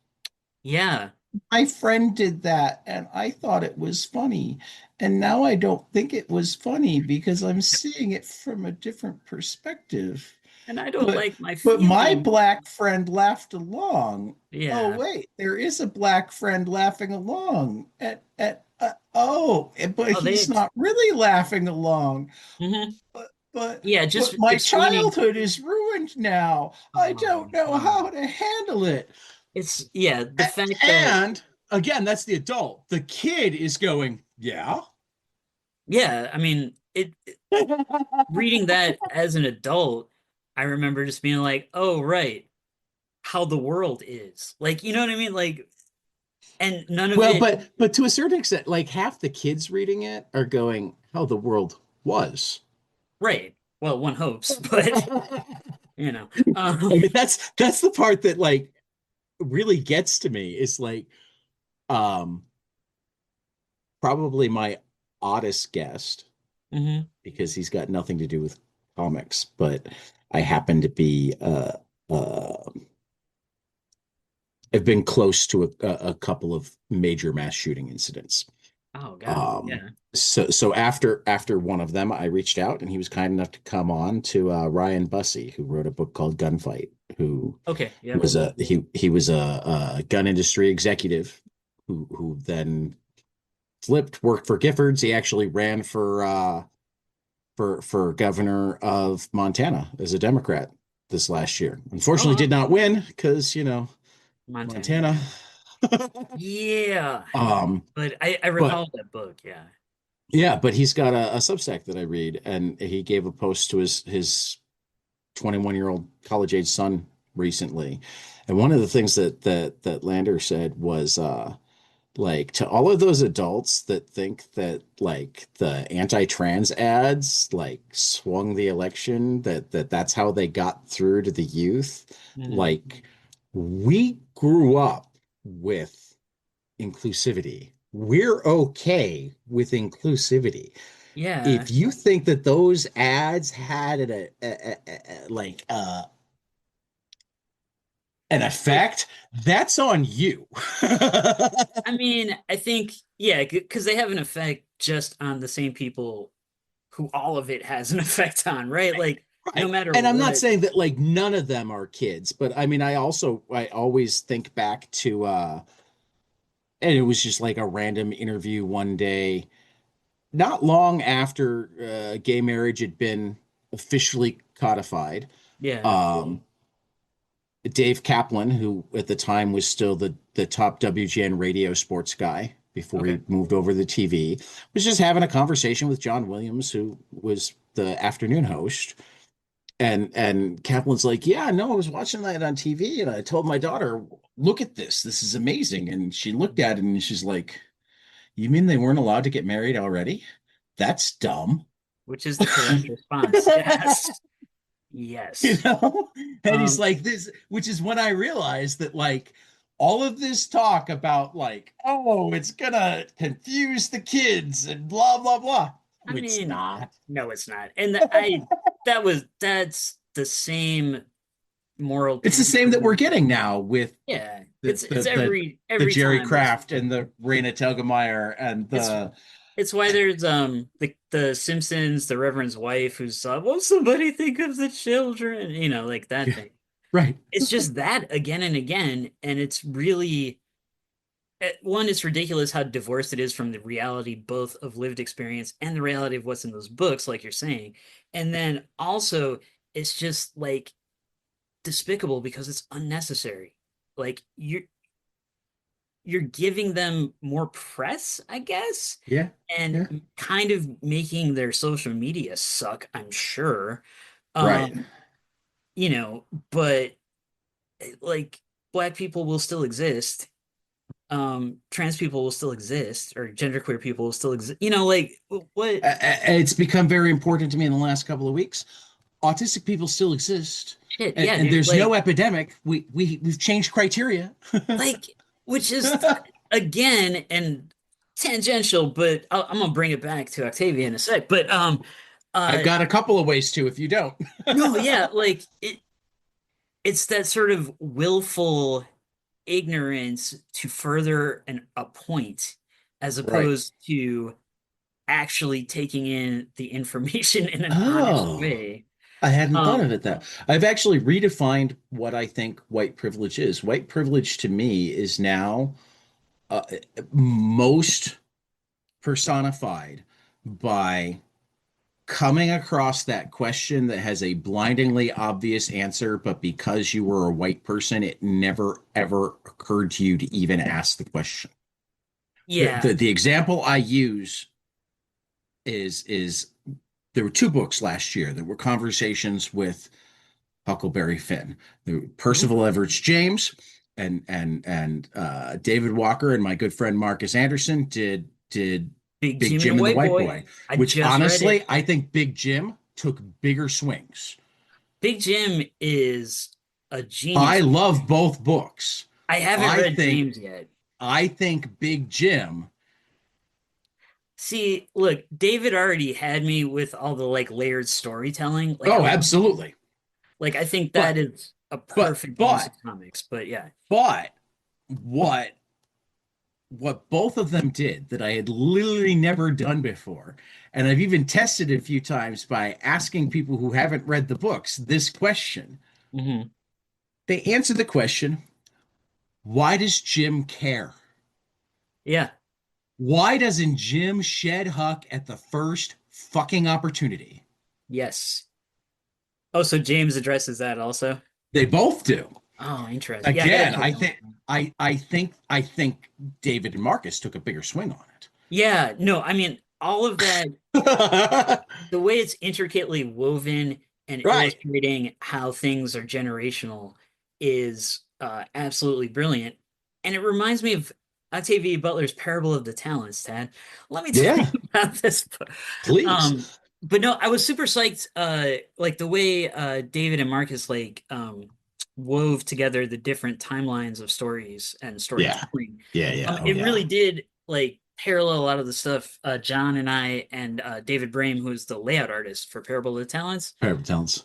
yeah. My friend did that and I thought it was funny. And now I don't think it was funny because I'm seeing it from a different perspective. And I don't But like my but my feelings. black friend laughed along. Oh Yeah. wait, there is a black friend laughing along but Oh, he's they. not really laughing along. Mhm. But but Yeah, but just my explaining. childhood is ruined now. I Oh don't know God. how to handle it. It's yeah, the fact that And again, that's the adult. The kid is going, yeah. yeah, I mean, reading that as an adult, I remember just being like, "Oh, right, how the world is." Like, you know what I mean? Like, and none of Well, it, but to a certain extent, like half the kids reading it are going, how the world was. right. Well, one hopes, but you know. I mean, that's the part that like really gets to me is like um probably my oddest guest Mhm. because he's got nothing to do with comics, but I happen to be I've been close to a couple of major mass shooting incidents. Oh God, Um, yeah. so after one of them, I reached out and he was kind enough to come on to Ryan Bussey, who wrote a book called Gunfight, who Okay, yep. was he was a gun industry executive who then flipped, worked for Giffords. He actually ran for governor of Montana as a Democrat this last year. Oh, Unfortunately, did wow. not win because Montana, Montana. yeah. Yeah. um, But I but recall that book, yeah. yeah, but he's got a Substack that I read, and he gave a post to his 21-year-old college age son recently. And one of the things that Lander said was like to all of those adults that think that like the anti-trans ads like swung the election, that's how they got through to the youth. Mhm. Like we grew up with inclusivity. We're okay with inclusivity. Yeah. If you think that those ads had like an Like, effect, that's on you. I mean, I think, yeah, because they have an effect just on the same people who all of it has an effect on, right? Like, no Right. matter And I'm not what. saying that like none of them are kids, but I mean I always think back to and it was just like a random interview one day, not long after gay marriage had been officially codified. Yeah. Um, Dave Kaplan, who at the time was still the top WGN radio sports guy before he Okay. moved over to the TV, was just having a conversation with John Williams, who was the afternoon host. And Kaplan's like, yeah, no, I was watching that on TV, and I told my daughter, look at this. This is amazing. And she looked at it and she's like, you mean they weren't allowed to get married already? That's dumb. Which is the correct response. Yes. You Yes. know? And he's Um, like this, which is when I realized that like all of this talk about like, oh, it's gonna confuse the kids and blah blah blah. I No, it's mean, not. no, it's not. And that's the same. moral It's the same that we're tension. getting now with Yeah, the it's every the every Jerry time it's Craft and the Raina Telgemeier and it's the it's why there's the Simpsons, the Reverend's wife who's will somebody think of the children, like that yeah, thing. right. It's just that again and again, and it's really one, it's ridiculous how divorced it is from the reality both of lived experience and the reality of what's in those books, like you're saying. And then also, it's just like despicable because it's unnecessary. Like you're giving them more press, I guess, Yeah, and yeah, kind of making their social media suck, I'm sure. right. Um, but like black people will still exist, trans people will still exist, or genderqueer people will still exist. Like what? It's become very important to me in the last couple of weeks. Autistic people still exist, Shit, yeah, and dude. there's no epidemic. We've changed criteria. Like, which is again and tangential, but I'm gonna bring it back to Octavia in a sec. But I've uh, got a couple of ways to if you don't. no, yeah, like it's that sort of willful ignorance to further a point, as Right. opposed to actually taking in the information in an honest Oh, way. I hadn't thought of Um, it that. I've actually redefined what I think white privilege is. White privilege to me is now uh, most personified by coming across that question that has a blindingly obvious answer, but because you were a white person, it never ever occurred to you to even ask the question. yeah. The example I use is there were two books last year that were conversations with Huckleberry Finn. The Mhm. Percival Everett James and David Walker and my good friend Marcus Anderson did Big Big Jim and the Jim and the White White Boy. Boy, I which just read honestly it. I think Big Jim took bigger swings. Big Jim is a I genius. love both books. I haven't I read think James yet. I think Big Jim. See, look, David already had me with all the like layered storytelling. Like I Oh, love, absolutely. like I think that But is a but perfect use but of comics. But yeah. but what what both of them did that I had literally never done before. And I've even tested it a few times by asking people who haven't read the books this question. Hmm. They answer the question, why does Jim care? Yeah. Why doesn't Jim shed Huck at the first fucking opportunity? Yes. Oh, so James addresses that also. They both do. Oh, interesting. Yeah, I gotta Again, catch up. I think David and Marcus took a bigger swing on Yeah, no, I mean all of that, it. the way it's intricately woven and Right. illustrating how things are generational is absolutely brilliant. And it reminds me of Octavia Butler's Parable of the Talents, Tad. Let me tell you Yeah, about this book. please. Um, but no, I was super psyched, like the way David and Marcus like wove together the different timelines of stories and Yeah. storytelling. Yeah, yeah. Oh It yeah. really did like parallel a lot of the stuff John and I and David Brame, who's the layout artist for Parable of the Talents, Private Talents.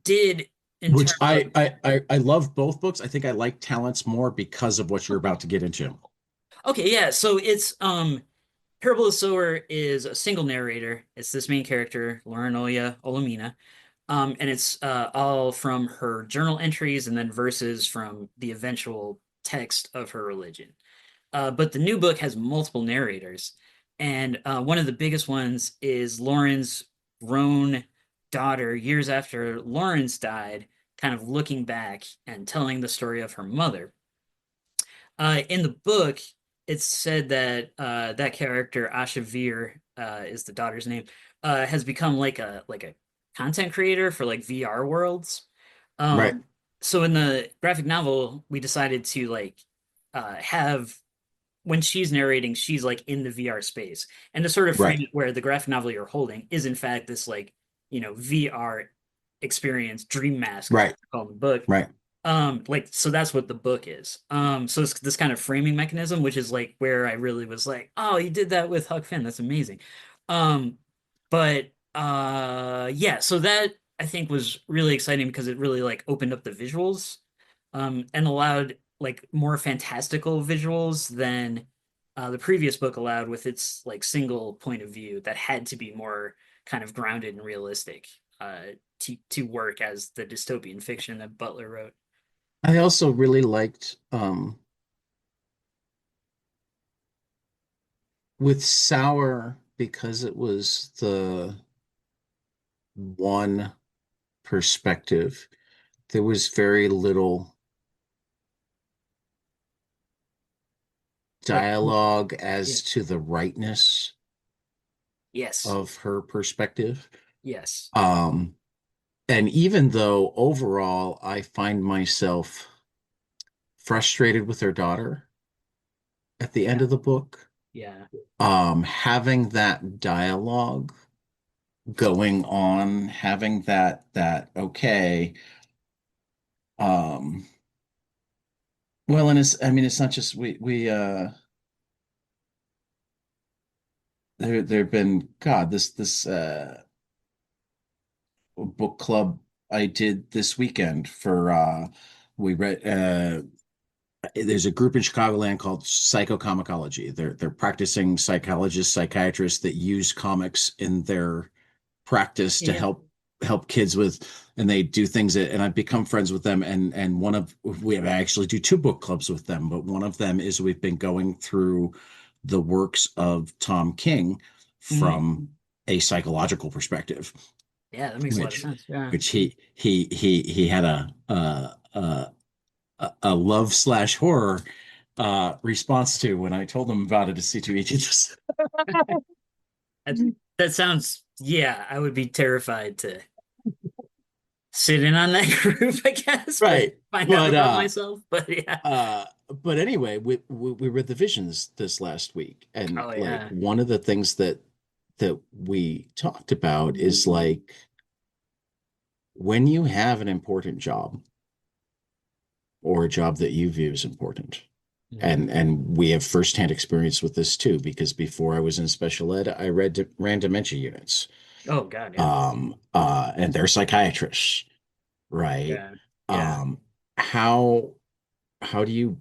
did in Which terms of. I love both books. I think I like Talents more because of what you're about to get into. Okay, yeah. So it's Parable of the Sower is a single narrator. It's this main character, Lauren Oya Olomina. And it's all from her journal entries and then verses from the eventual text of her religion. But the new book has multiple narrators, and one of the biggest ones is Lauren's grown daughter, years after Lawrence died, kind of looking back and telling the story of her mother. In the book, it's said that that character Asha Veer is the daughter's name, has become like a content creator for like VR worlds. Right. Um, so in the graphic novel, we decided to like have when she's narrating, she's like in the VR space, and to sort of frame Right. it where the graphic novel you're holding is in fact this like VR experience, dream mask is what Right. they call the book. Right. Like so that's what the book is. So it's this kind of framing mechanism, which is like where I really was like, oh, you did that with Huck Finn. That's amazing. Um, but yeah, so that I think was really exciting because it really like opened up the visuals, and allowed like more fantastical visuals than the previous book allowed with its like single point of view that had to be more kind of grounded and realistic to work as the dystopian fiction that Butler wrote. I also really liked with Sour because it was the one perspective. There was very little Like, dialogue yeah, as to the rightness yes, of her perspective. yes, Um, and even though overall I find myself frustrated with her daughter at the end yeah, of the book, yeah. having that dialogue going on, having that okay, um, well, and it's I mean it's not just we there've been God this book club I did this weekend for we read there's a group in Chicagoland called Psychocomicology. They're practicing psychologists, psychiatrists that use comics in their practice to Yeah. help kids with, and they do things that, and I've become friends with them. And one of we have actually do two book clubs with them, but one of them is we've been going through the works of Tom King Mhm. from a psychological perspective, Yeah, that makes a lot of which sense. Yeah. he had a love slash horror response to when I told him about it to see two agents. That, that sounds, yeah, I would be terrified to sit in on that group, I guess, but Right. find out But about myself. But yeah. uh but anyway, we read the visions this last week, and Oh like yeah. one of the things that we talked about is like when you have an important job or a job that you view as important. Mhm. And we have firsthand experience with this too, because before I was in special ed, I ran dementia units. Oh God, yeah. And they're psychiatrists, right? Yeah. Yeah. Um, how how do you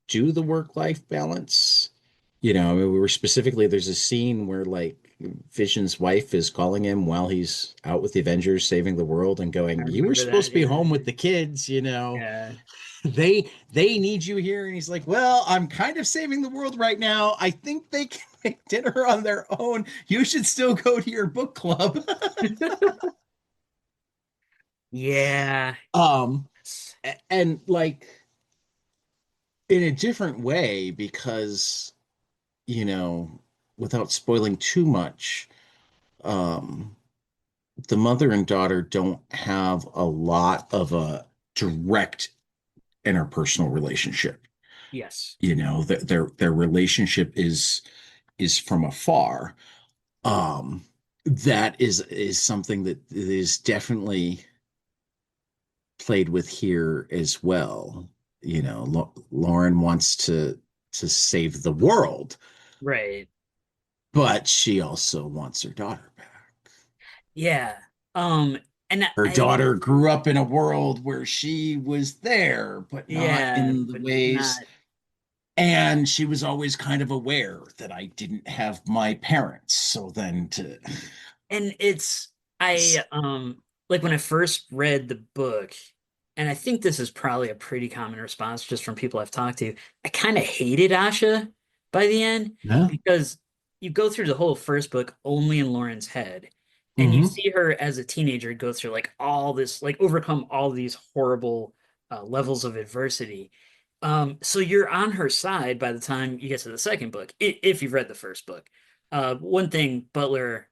do the work-life balance? You know, I mean, we were specifically, there's a scene where like Vision's wife is calling him while he's out with the Avengers saving the world and I going, "You were remember supposed that. to be Yeah. home with the kids, you know. Yeah. They need you here." And he's like, "Well, I'm kind of saving the world right now. I think they can make dinner on their own. You should still go to your book club." Yeah. Um, and like in a different way because you know, without spoiling too much, um, the mother and daughter don't have a lot of a direct interpersonal relationship. Yes. You know, their relationship is from afar. That is something that is definitely played with here as well. You know, Lauren wants to save the world, Right. but she also wants her daughter back. Yeah. And Her I, daughter grew up in a world where she was there, but not yeah, in the but ways. not. And she was always kind of aware that I didn't have my parents. So then to, And it's I like when I first read the book, and I think this is probably a pretty common response just from people I've talked to. I kind of hated Asha by the end yeah. because you go through the whole first book only in Lauren's head, and you Hmm. see her as a teenager go through like all this, like overcome all these horrible levels of adversity. So you're on her side by the time you get to the second book, if you've read the first book. One thing Butler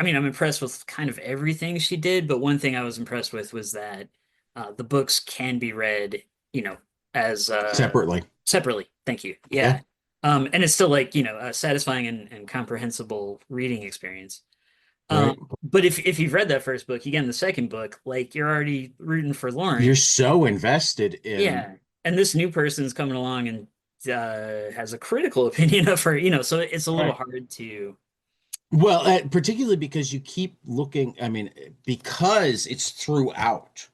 I mean, I'm impressed with kind of everything she did, but one thing I was impressed with was that the books can be read, you know, as Separately. separately. Thank you. Yeah. Yeah. And it's still like, a satisfying and comprehensible reading experience. Right. But if you've read that first book, you get in the second book, like you're already rooting for You're Lauren. so invested in, Yeah. And this new person's coming along and has a critical opinion of her, so it's a little right. hard to Well, particularly because you keep looking, I mean, because it's throughout,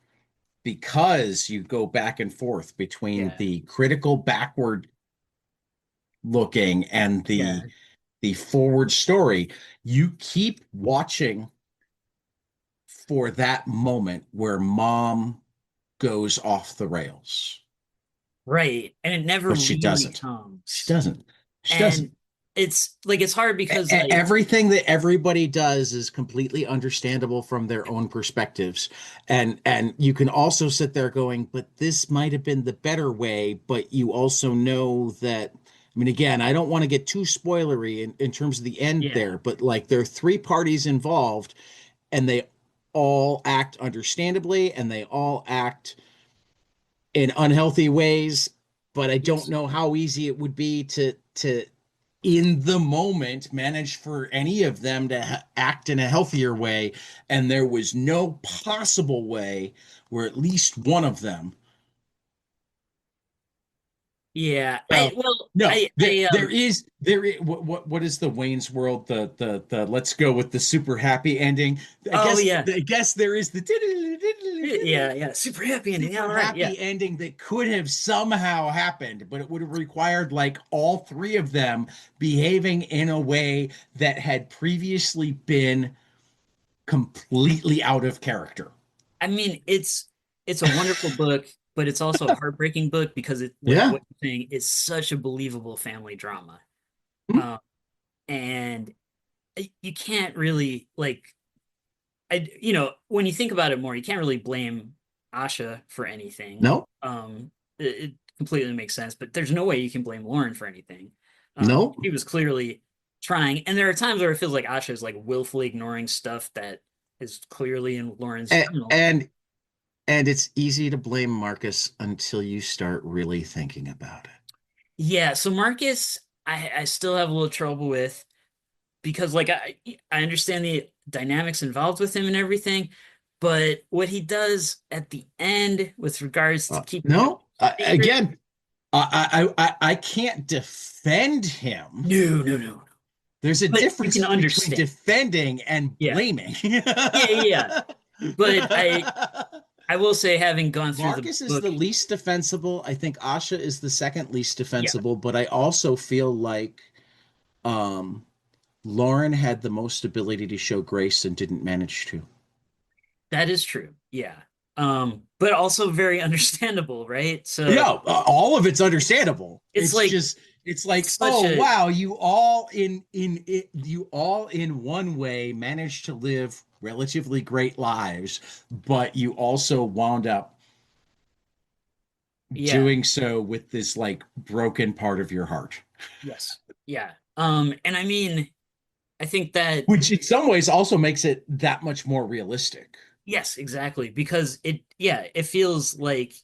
because you go back and forth between Yeah. the critical backward looking and Yeah. the forward story, you keep watching for that moment where mom goes off the rails, Right. And it never but she really doesn't. She comes. doesn't. She And doesn't. it's like it's hard because like Everything that everybody does is completely understandable from their own perspectives, and you can also sit there going, but this might have been the better way, but you also know that, I mean, again, I don't want to get too spoilery in terms of the end yeah. there, but like there are three parties involved and they all act understandably and they all act in unhealthy ways, but I don't Yes. know how easy it would be to in the moment manage for any of them to act in a healthier way, and there was no possible way where at least one of them. Yeah. I Well, well no, there I there is there is, what is the Wayne's World, the let's go with the super happy ending. oh yeah. I guess there is the Yeah, yeah. Super happy ending. Yeah, super all right. Yeah. happy ending that could have somehow happened, but it would have required like all three of them behaving in a way that had previously been completely out of character. I mean, it's a wonderful book, but it's also a heartbreaking book because it like Yeah. what you're saying is such a believable family drama. Hmm. Um, and you can't really like when you think about it more, you can't really blame Asha for anything. No, It completely makes sense, but there's no way you can blame Lauren for anything. no. She was clearly trying, and there are times where it feels like Asha is like willfully ignoring stuff that is clearly in Lauren's And, journal. and and it's easy to blame Marcus until you start really thinking about it. Yeah, so Marcus, I still have a little trouble with because like I understand the dynamics involved with him and everything, but what he does at the end with regards to keeping him No, secret, again, I can't defend him. no, no, no. There's a But you can difference between understand. defending and Yeah. blaming. Yeah, yeah, yeah. But I will say having gone through the Marcus is book, the least defensible. I think Asha is the second least yeah, defensible, but I also feel like um, Lauren had the most ability to show grace and didn't manage to. that is true. Yeah. But also very understandable, right? So Yeah, all of it's understandable. it's like It's it's like, such oh a wow, you all in it, you all in one way managed to live relatively great lives, but you also wound up yeah, doing so with this like broken part of your heart, yes. Yeah. And I mean, I think that which in some ways also makes it that much more realistic. yes, exactly, because yeah, it feels like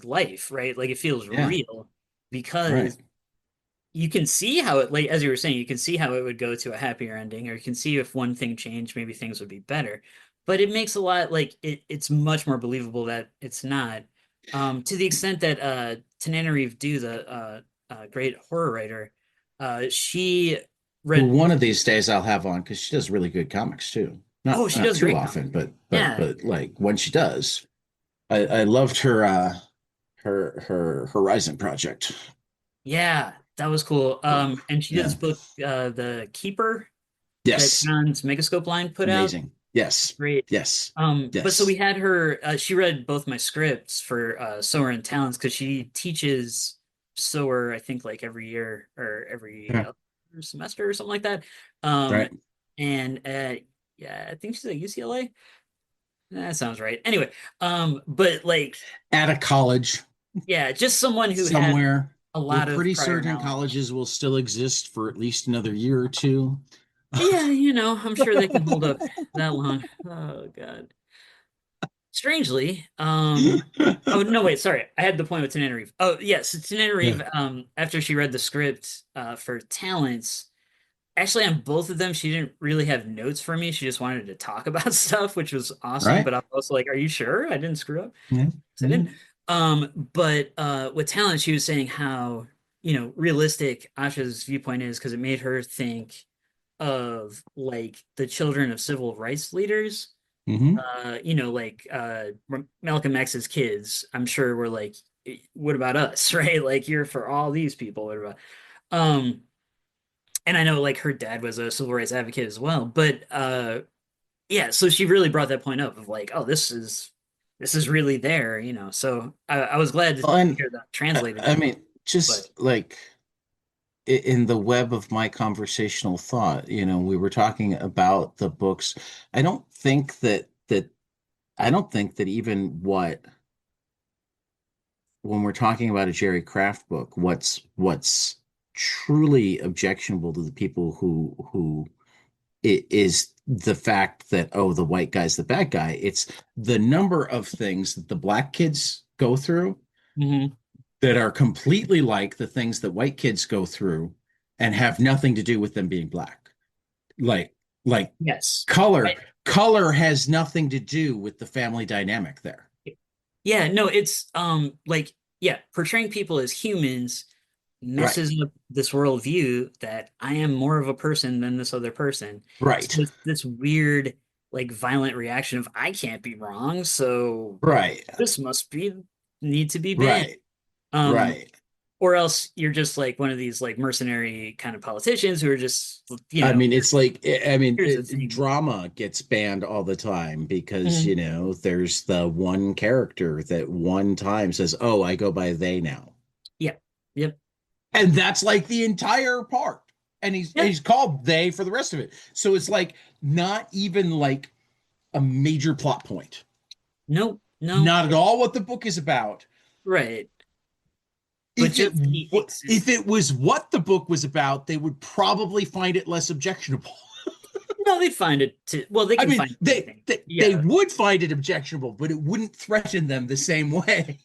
life, right? Like it feels Yeah, real right. because you can see how it like as you were saying, you can see how it would go to a happier ending, or you can see if one thing changed, maybe things would be better. But it makes a lot like it's much more believable that it's not. To the extent that Tananarive Due, the great horror writer, she Who read one of these days I'll have on because she does really good comics too. oh, she Not does too great comics. often, but Yeah. like when she does, I loved her her Horizon project. Yeah, that was cool. And she did Yeah. this book, The Keeper, that Yes. John's Megascope line put out. Amazing. Yes. Great. Yes. But so we Yes. had her, she read both my scripts for Sower and Talents because she teaches Sower, I think like every year or every Yeah. other semester or something like that. Um, Right. and yeah, I think she's at UCLA. That sounds right. Anyway, but like, At a college yeah, just someone who had somewhere. a We're lot of pretty prior certain knowledge. colleges will still exist for at least another year or two. Yeah, I'm sure they can hold up that long. Oh God. Strangely, oh no, wait, sorry. I had the point with Tananarive. Oh yes, so Yeah. Tananarive, after she read the script for Talents, actually on both of them, she didn't really have notes for me. She just wanted to talk about stuff, which was awesome. Right. But I'm also like, are you sure I didn't screw up? Yeah. 'Cause I Yeah. didn't. But with Talents, she was saying how, realistic Asha's viewpoint is because it made her think of like the children of civil rights leaders. Hmm. Like Malcolm X's kids, I'm sure were like, what about us, right? Like you're for all these people. What about and I know like her dad was a civil rights advocate as well, but yeah, so she really brought that point up of like, oh, this is really there, you know. So I was glad to And hear that translated I in, mean, but just like in the web of my conversational thought, we were talking about the books. I don't think that I don't think that even when we're talking about a Jerry Craft book, what's truly objectionable to the people who it is the fact that, oh, the white guy's the bad guy. It's the number of things that the black kids go through Mhm. that are completely like the things that white kids go through and have nothing to do with them being black. Like like Yes. color I, color has nothing to do with the family dynamic there. yeah, no, it's like yeah, portraying people as humans Right. messes up this worldview that I am more of a person than this other person. So Right. it's this weird, like violent reaction of I can't be wrong, so Right. this must be need to be banned. Right. Um, Right. or else you're just like one of these like mercenary kind of politicians who are just, I mean, it's like, here's the thing. drama gets banned all the time because, Mhm. there's the one character that one time says, "Oh, I go by they now." Yeah. Yep. And that's like the entire part. And Yep. he's called they for the rest of it. So it's like not even like a major plot point. No, no. Not at all what the book is about. Right. But If it just the if existence. it was what the book was about, they would probably find it less objectionable. No, they find it to, well, they I can mean, find they, anything. they they Yeah. would find it objectionable, but it wouldn't threaten them the same way.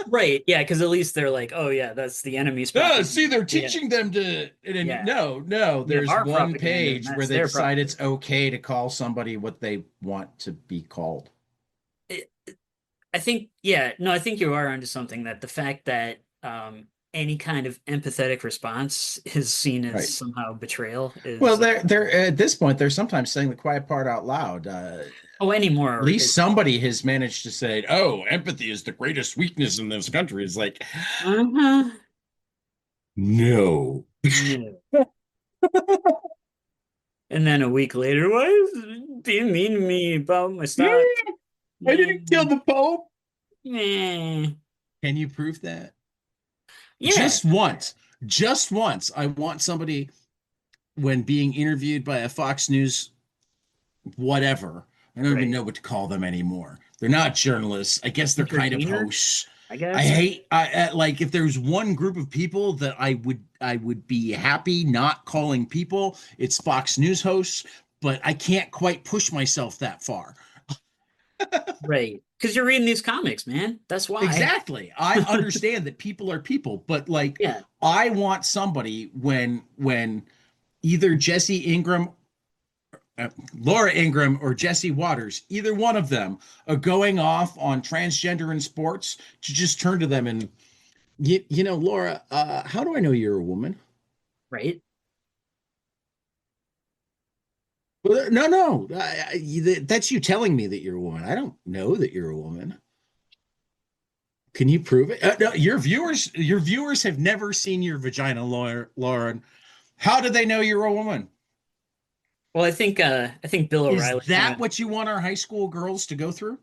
Right. Yeah, because at least they're like, oh yeah, that's the enemy's Oh, propaganda. see, they're Yeah. teaching them to. And Yeah. no, We have there's our one propaganda and page where that's they their decide propaganda. it's okay to call somebody what they want to be called. It, I think, yeah, no, I think you are onto something that the fact that any kind of empathetic response is seen as Right. somehow betrayal Well, is they're at this point, they're sometimes saying the quiet part out loud. oh, At anymore least is somebody has managed to say, "Oh, empathy is the greatest weakness in this country." It's like, uh-huh. no. No. And then a week later, why is it being mean to me about my stock? I didn't kill Mm, the Pope. eh. Can you prove that? Yeah, Just once, just once, I want somebody when being interviewed by a Fox News whatever. I don't even right. know what to call them anymore. They're not journalists. I guess they're kind of Entertainer, hosts. I I guess. hate like if there's one group of people that I would be happy not calling people, it's Fox News hosts, but I can't quite push myself that far. Right. Because you're reading these comics, man. That's why. Exactly. I understand that people are people, but like Yeah. I want somebody when either Jesse Ingram Laura Ingram or Jesse Waters, either one of them, are going off on transgender in sports, to just turn to them and, Laura, how do I know you're a woman? Right. Well, no, no, that's you telling me that you're a woman. I don't know that you're a woman. Can you prove it? No, your viewers have never seen your vagina, Lauren. How do they know you're a woman? Well, I think Bill Is O'Reilly kind that of what you want our high school girls to go through?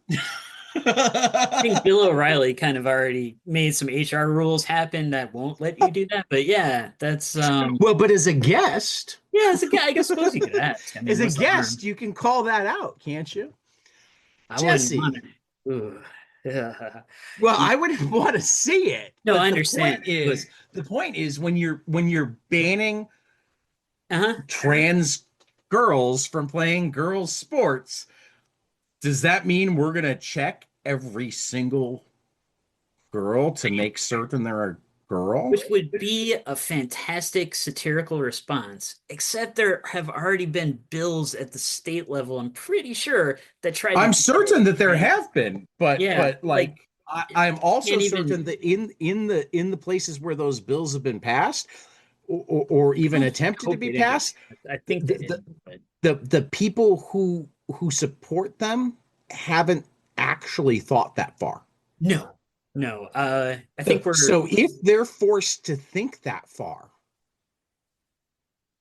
I think Bill O'Reilly kind of already made some HR rules happen that won't let you do that. But yeah, that's Well, but as a guest, yeah, it's a guy. I guess suppose you could ask. I mean, as a what's the harm? guest, you can call that out, can't you? I wouldn't want Jesse. it. Ooh. Yeah. Well, Yeah. I wouldn't want to see it, No, I but understand. But the point is when you're banning uh-huh. trans girls from playing girls sports, does that mean we're going to check every single girl to make certain they're a girl? Which would be a fantastic satirical response, except there have already been bills at the state level, I'm pretty sure, that tried to I'm do that. certain that there And have been, but yeah, like like it I'm also can't certain even that in the places where those bills have been passed, or even I attempted to hope be they didn't get passed, I the think they didn't, but the people who support them haven't actually thought that far. no, no. I think we're So if they're forced to think that far,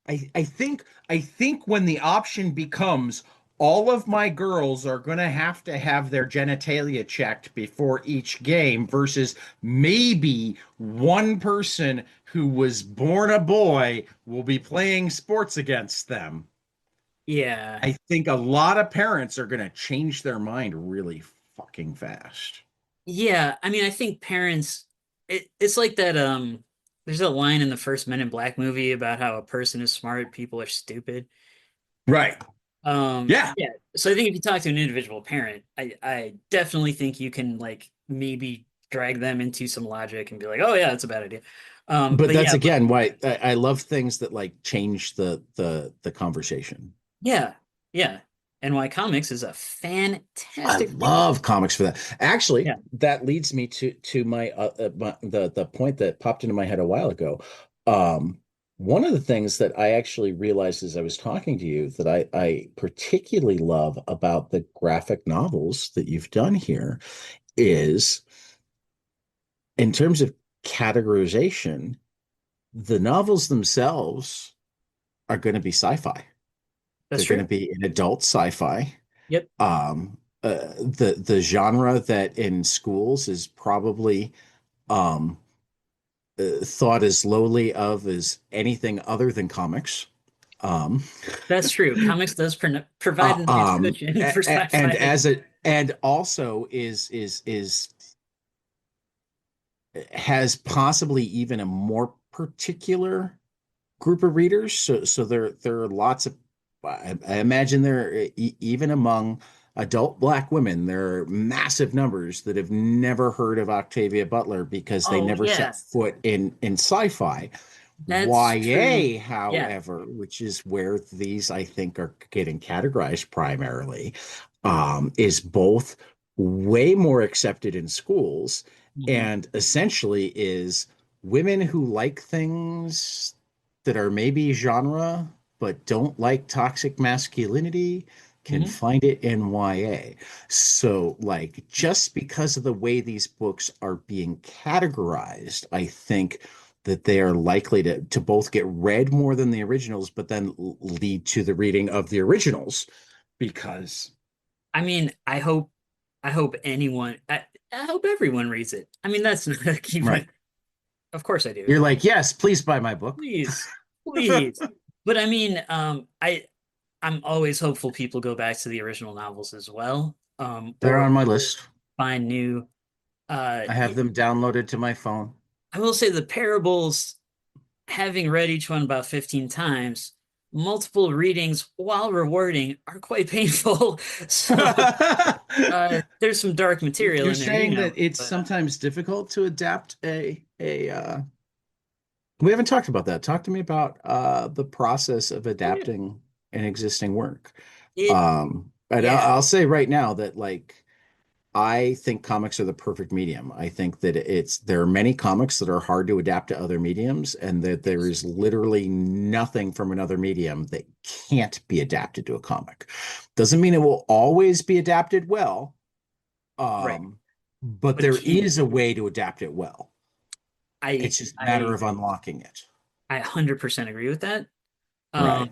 I think when the option becomes all of my girls are going to have their genitalia checked before each game versus maybe one person who was born a boy will be playing sports against them. yeah. I think a lot of parents are going to change their mind really fucking fast. Yeah, I mean, I think parents, it's like that. There's a line in the first Men in Black movie about how a person is smart, people are stupid. Right. Yeah. Yeah. So I think if you talk to an individual parent, I definitely think you can like maybe drag them into some logic and be like, oh yeah, it's a bad idea. But But that's yeah, but again why I love things that like change the conversation. yeah, yeah. And why comics is a I fantastic medium. love comics for that. Actually, Yeah, that leads me to the point that popped into my head a while ago. Um, One of the things that I actually realized as I was talking to you that I particularly love about the graphic novels that you've done here is in terms of categorization, the novels themselves are going to be sci-fi. that's They're going to true. be an adult sci-fi. Yep. The genre that in schools is probably um, thought as lowly of as anything other than comics. Um, That's true. Comics does provide uh, an um, antidote for and sci-fi. as it and also is has possibly even a more particular group of readers. So there are lots of I imagine there even among adult black women there are massive numbers that have never heard of Octavia Butler because they Oh never set yeah, foot in sci-fi. that's true. YA, Yeah. however, which is where these I think are getting categorized primarily, is both way more accepted in schools Hmm. and essentially is women who like things that are maybe genre but don't like toxic masculinity can Hmm. find it in YA. So, like, just because of the way these books are being categorized, I think that they are likely to both get read more than the originals, but then lead to the reading of the originals because, I mean, I hope I hope everyone reads it. I mean, that's not even, right. of course I do. You're like, yes, please buy my book. Please, please. But I mean, I'm always hopeful people go back to the original novels as well, They're or on my list. find new. I have them downloaded to my phone. I will say the parables, having read each one about 15 times, multiple readings, while rewarding, are quite painful. So there's some dark material You're in there, you saying that know. it's But sometimes difficult to adapt a we haven't talked about that. Talk to me about the process of oh yeah, adapting an existing work. it And yeah, I'll say right now that like I think comics are the perfect medium. I think that there are many comics that are hard to adapt to other mediums, and that there yes, is literally nothing from another medium that can't be adapted to a comic. Doesn't mean it will always be adapted well, right. um, but But it there can. is a way to adapt it well. I It's just a matter I of unlocking it. I 100% agree with that. Right.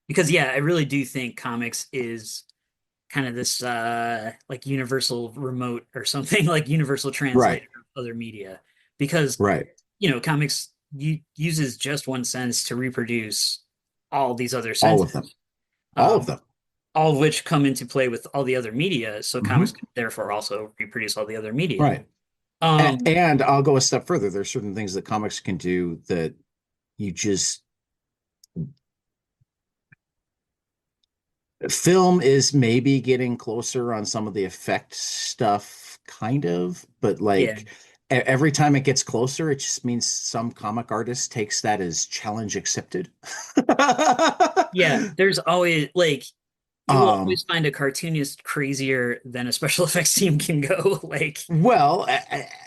Because yeah, I really do think comics is kind of this like universal remote or something like universal Right. translator of other media because Right. comics uses just one sense to reproduce all these other All of them. senses, All of um, them. all of which come into play with all the other media. So comics Hmm. can therefore also reproduce all the other media. Right. Um, And I'll go a step further. There's certain things that comics can do that you just film is maybe getting closer on some of the effect stuff, kind of, but yeah, like every time it gets closer, it just means some comic artist takes that as challenge accepted. yeah. There's always like you will Um, always find a cartoonist crazier than a special effects team can go. Like, well,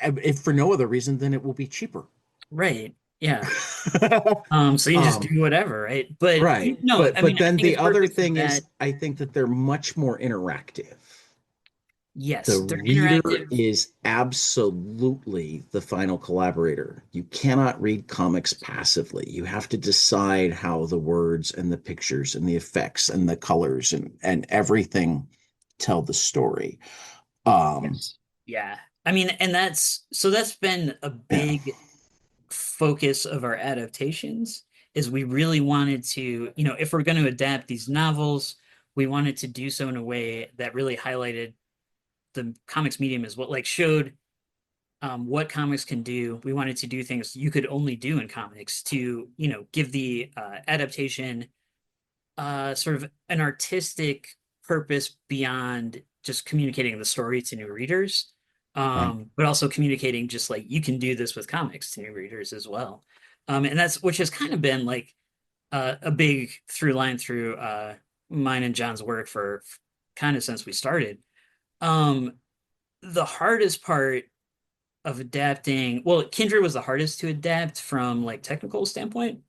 if for no other reason than it will be cheaper. right. Yeah. So you can just Um, do whatever, right? But right. I But mean, I then think the it's other perfect for thing is that. I think that they're much more interactive. The Yes, they're reader interactive. is absolutely the final collaborator. You cannot read comics passively. You have to decide how the words and the pictures and the effects and the colors and everything tell the story. Um, Yes. Yeah. I mean, and that's been a yeah, big focus of our adaptations is we really wanted to, if we're going to adapt these novels, we wanted to do so in a way that really highlighted the comics medium as what like showed what comics can do. We wanted to do things you could only do in comics to, give the adaptation sort of an artistic purpose beyond just communicating the story to new readers, right. but also communicating just like you can do this with comics to new readers as well. And that's which has kind of been like a big through line through mine and John's work for kind of since we started. Um, the hardest part of adapting, well, Kindred was the hardest to adapt from like technical standpoint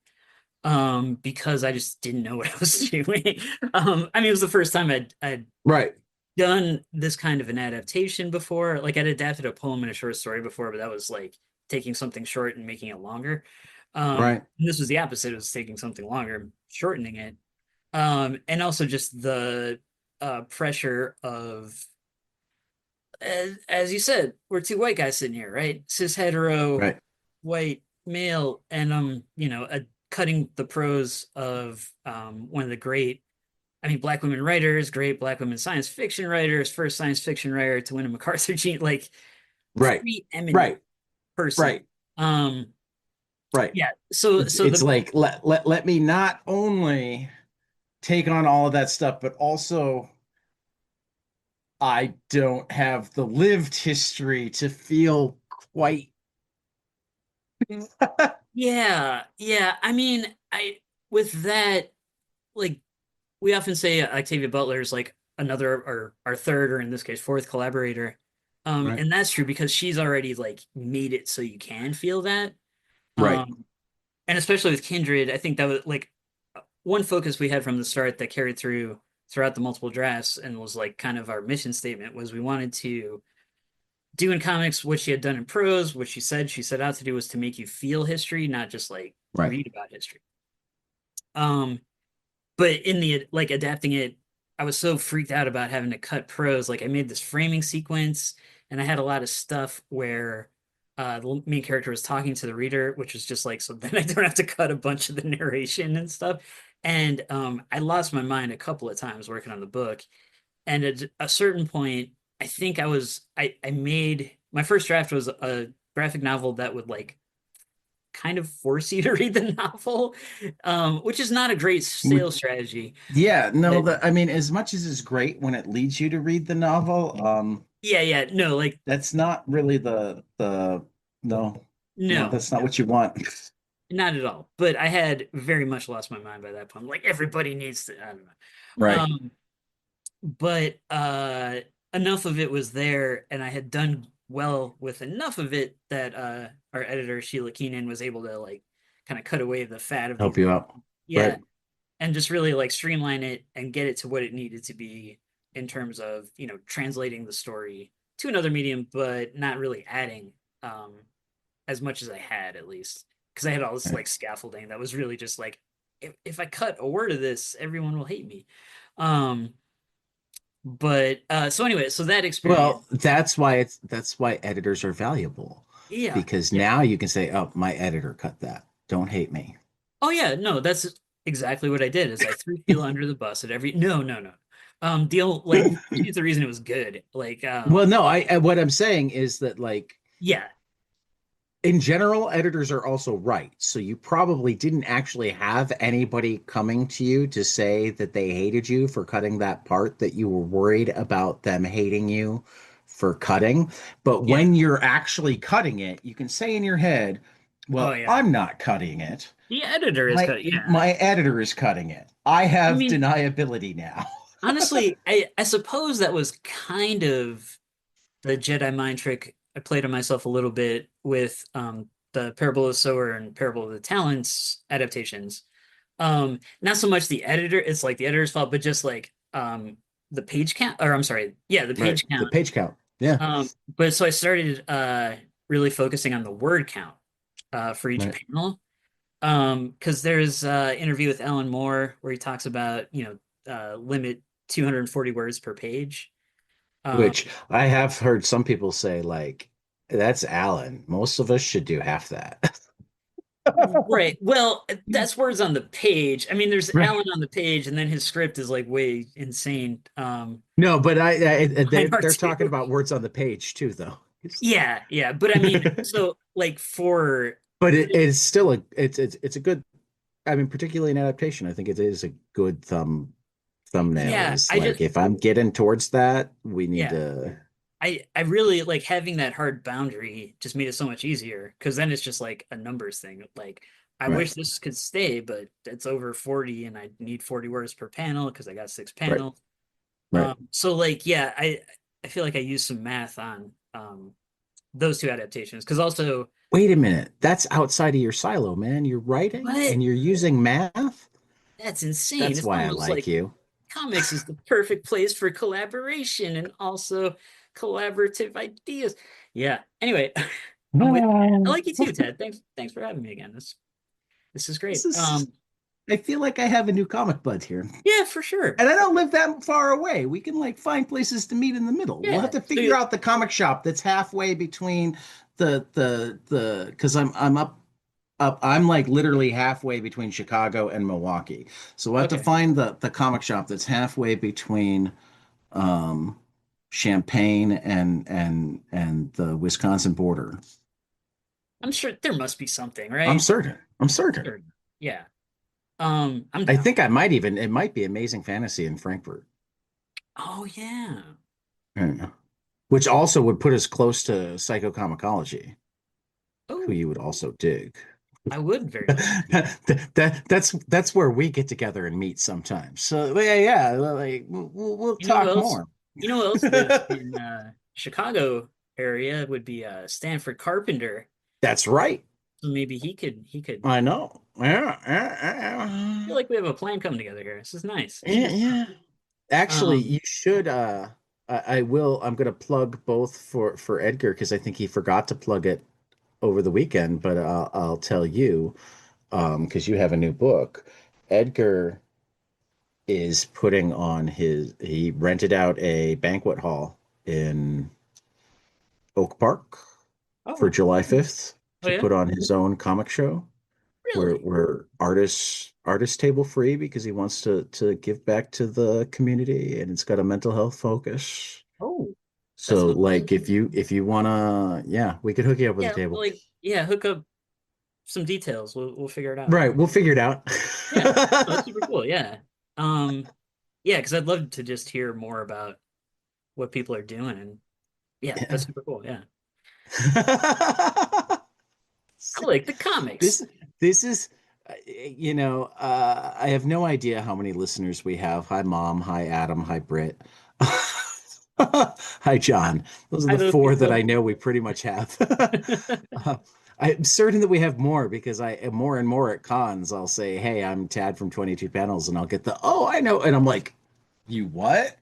because I just didn't know what I was doing. I mean, it was the first time I'd Right. done this kind of an adaptation before. Like I'd adapted a poem and a short story before, but that was like taking something short and making it longer. Right. And this was the opposite. It was taking something longer, shortening it. And also just the pressure of, as you said, we're two white guys sitting here, right? Cis hetero, Right. white male, and cutting the prose of one of the great, I mean, black women writers, great black women science fiction writers, first science fiction writer to win a MacArthur Gene, like Right. preeminent Right. person. Right. Um, Right. yeah. So It's so it's the like let me not only take on all of that stuff, but also I don't have the lived history to feel quite yeah. I mean, I with that, like we often say Octavia Butler is like another or our third or in this case fourth collaborator. right. And that's true because she's already like made it so you can feel that. Right. Um, and especially with Kindred, I think that was like one focus we had from the start that carried throughout the multiple drafts and was like kind of our mission statement was we wanted to do in comics what she had done in prose, what she set out to do was to make you feel history, not just like Right. read about history. Um, but in the like adapting it, I was so freaked out about having to cut prose. Like I made this framing sequence, and I had a lot of stuff where the main character was talking to the reader, which was just like so then I don't have to cut a bunch of the narration and stuff. And I lost my mind a couple of times working on the book. And at a certain point, I think I made my first draft was a graphic novel that would like kind of force you to read the novel, which is not a great Would sales strategy. yeah, no, But the I mean, as much as it's great when it leads you to read the novel, yeah, no, like that's not really the no, no, no, that's not what you want. not at all. But I had very much lost my mind by that point. Like everybody needs to, I don't know. Right. But enough of it was there, and I had done well with enough of it that our editor Sheila Keenan was able to like kind of cut away the fat of the Help you original. out. Yeah, Right. and just really like streamline it and get it to what it needed to be in terms of translating the story to another medium, but not really adding um, as much as I had at least because I had all this Right. like scaffolding that was really just like if I cut a word of this, everyone will hate me. Um, but so anyway, so that experience, Well, that's why editors are valuable yeah, because yeah. now you can say, "Oh, my editor cut that. Don't hate me." Oh yeah, no, that's exactly what I did. Is I threw Sheila under the bus at every no. Deal like she's the reason it was good. Like Well, no, what I'm saying is that like yeah, in general, editors are also right. So you probably didn't actually have anybody coming to you to say that they hated you for cutting that part that you were worried about them hating you for cutting. But yeah. when you're actually cutting it, you can say in your head, Oh well, yeah. I'm not cutting it. The editor is cut. Yeah. My editor is cutting it. I I have mean, deniability now. honestly, I suppose that was kind of the Jedi mind trick I played on myself a little bit with the Parable of the Sower and Parable of the Talents adaptations. Not so much the editor, it's like the editor's fault, but just like the page count, or I'm sorry, yeah, the Right. page The count. page count. Yeah. But so I started really focusing on the word count for each Right. panel. Because there's interview with Alan Moore where he talks about, limit 240 words per page. Um, Which I have heard some people say, like, that's Alan. Most of us should do half that. right. Well, that's words on the page. I mean, there's Right. Alan on the page, and then his script is like way insane. No, but Mine are they're talking too. about words on the page too, though. Yeah, yeah. But I mean, so like for But it's still it's a good. I mean, particularly in adaptation, I think it is a good thumbnail. yeah, Is I like just if I'm getting towards that, we need yeah. to. I really like having that hard boundary just made it so much easier because then it's just like a numbers thing. Like I Right, wish this could stay, but it's over 40 and I need 40 words per panel because I got six right, panels. right. So like yeah, I feel like I used some math on those two adaptations because also Wait a minute. That's outside of your silo, man. You're writing what? and you're using math. That's insane. That's It's why I almost like like you. comics is the perfect place for collaboration and also collaborative ideas. Yeah. Anyway, I'm with you, man. I like you too, Ted. Thanks for having me again. This is This great. is. I feel like I have a new comic bud here. Yeah, for sure. And I don't live that far away. We can like find places to meet in the middle. We'll have Yeah. to figure out the comic shop that's halfway between the because I'm up I'm like literally halfway between Chicago and Milwaukee. So we'll have to Okay. find the comic shop that's halfway between um Champaign and the Wisconsin border. I'm sure there must be something, I'm right? certain. I'm certain. Sure. Yeah. I'm I down. think I might even it might be Amazing Fantasy in Frankfurt. Oh yeah. Yeah. Which also would put us close to psychocomicology, who Oh, you would also dig. I would very much. That's where we get together and meet sometimes. So yeah, yeah, like we'll You know who talk else? more. You know who else lives in Chicago area would be Stanford Carpenter. That's right. So maybe he could I know. Yeah, I feel like we have a plan coming together here. This is nice. This is yeah, gonna be fun. yeah. Actually, Um, you should. I will. I'm gonna plug both for Edgar because I think he forgot to plug it over the weekend. But I'll tell you, because you have a new book. Edgar is putting on he rented out a banquet hall in Oak Park for oh, July 5th oh to yeah, put on his own comic show where really? artist table free because he wants to give back to the community and it's got a mental health focus. Oh, that So sounds like if you wanna, yeah, we could hook you up with a yeah, table. like yeah, hook up some details. We'll figure it out. Right, we'll figure it out. Yeah, oh, that's super cool. Yeah, yeah, because I'd love to just hear more about what people are doing, and yeah, Yeah. that's super cool. Yeah, I like the comics. This this is I have no idea how many listeners we have. Hi Mom, hi Adam, hi Britt. Hi John. Those are Hi, the those four that people. I know we pretty much have. Uh, I'm certain that we have more because I am more and more at cons. I'll say, "Hey, I'm Tad from 22 Panels," and I'll get the, "Oh, I know," and I'm like, "You what?"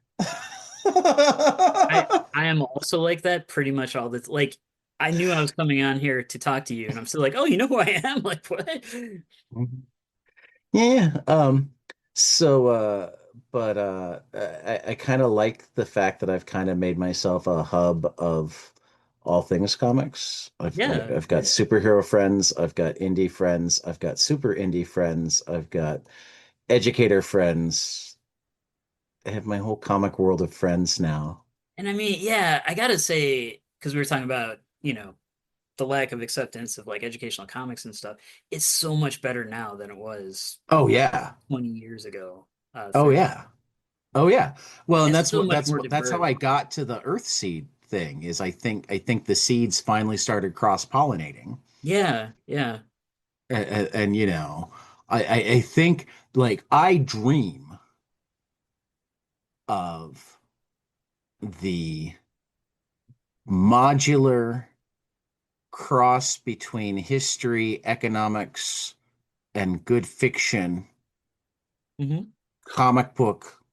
I am also like that pretty much all the like. I knew I was coming on here to talk to you, and I'm still like, oh, you know who I am? Like what? Yeah. So but I kind of like the fact that I've kind of made myself a hub of all things comics. Yeah, I've got superhero friends, I've got indie friends, I've got super indie friends, I've got educator friends. I have my whole comic world of friends now. and I mean, yeah, I gotta say, because we were talking about, the lack of acceptance of like educational comics and stuff. It's so much better now than it was Oh yeah. 20 years ago, Oh 30. yeah. Oh yeah. Well, and It's that's so what much more that's how diverse. I got to the Earth seed thing is I think the seeds finally started cross-pollinating. Yeah, yeah. And I think like I dream of the modular cross between history, economics, and good fiction Hmm. comic book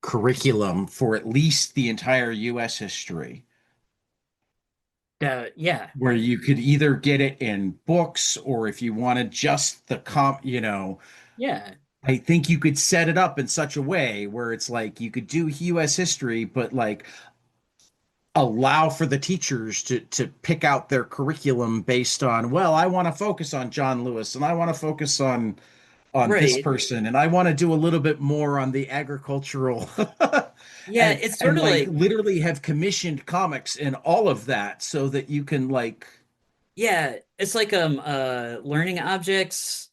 curriculum for at least the entire US history, Yeah, where you could either get it in books or if you wanted just yeah, I think you could set it up in such a way where it's like you could do US history, but like allow for the teachers to pick out their curriculum based on, well, I want to focus on John Lewis and I want to focus on this right. person and I want to do a little bit more on the agricultural Yeah, it's sort and of like like, literally have commissioned comics and all of that so that you can like yeah, it's like learning objects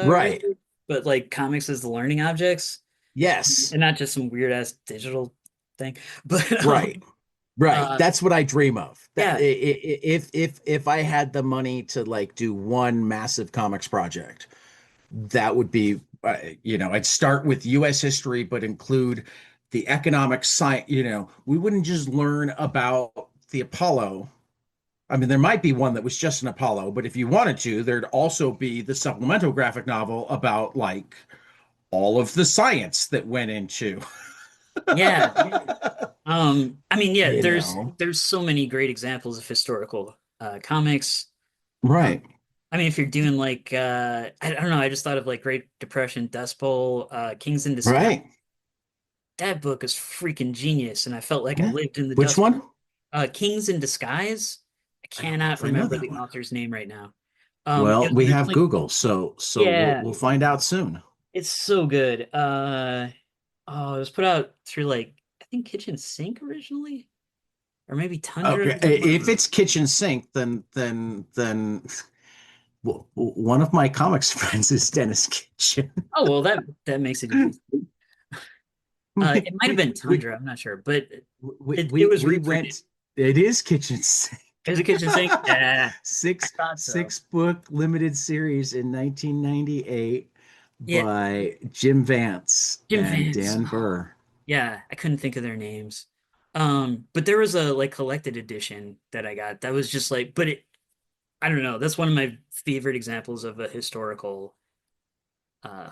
right. really, but like comics as the learning objects Yes. and not just some weird ass digital thing. But Right. Right. uh That's what I dream of. That yeah, if I had the money to like do one massive comics project, that would be I'd start with US history but include the economic science. We wouldn't just learn about the Apollo. I mean, there might be one that was just an Apollo, but if you wanted to, there'd also be the supplemental graphic novel about like all of the science that went into yeah. I mean, yeah, you there's know. there's so many great examples of historical comics. Um, Right. I mean, if you're doing like I don't know, I just thought of like Great Depression, Dust Bowl, Kings in Disguise. Right. That book is freaking genius, and I felt like I Yeah. lived in the Which Dust one? Bowl. Kings in Disguise. I I don't know cannot if I know remember that the one. author's name right now. It Well, was we have originally, Google, so we'll yeah, we'll find out soon. it's so good. Oh, it was put out through like I think Kitchen Sink originally, or maybe Tundra. Okay, if it's kitchen sink, then well, one of my comics friends is Dennis Kitchen. Oh well, that makes it easy. we, It might have we been we Tundra. I'm not sure, but we it we was we reprinted. went. It is kitchen sink. Is it Kitchen Sink? Yeah, I Six thought so. six book limited series in 1998 Yeah, by Jim Vance Jim and Vance. Dan Oh, Burr. yeah, I couldn't think of their names. But there was a like collected edition that I got that was just like, but I don't know. That's one of my favorite examples of a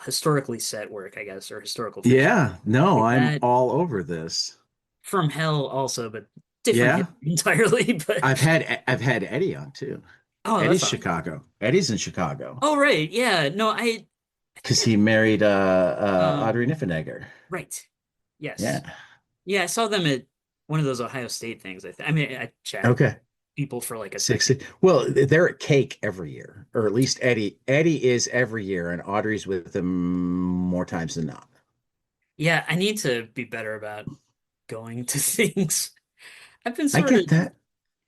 historically set work, I guess, or historical fiction. Yeah, no, Like I'm that all over this. From Hell also, but different Yeah, history entirely. But I've had Eddie on too. oh, that's Eddie's awesome. Chicago. Eddie's in Chicago Oh, right. Yeah. No, I think because he married Audrey um Niffenegger. right. Yes. Yeah. Yeah, I saw them at one of those Ohio State things. I mean, I chatted with Okay. people for like a Six. second. Well, they're at Cake every year, or at least Eddie is every year, and Audrey's with them more times than not. Yeah, I need to be better about going to things. I've been I sort of get that.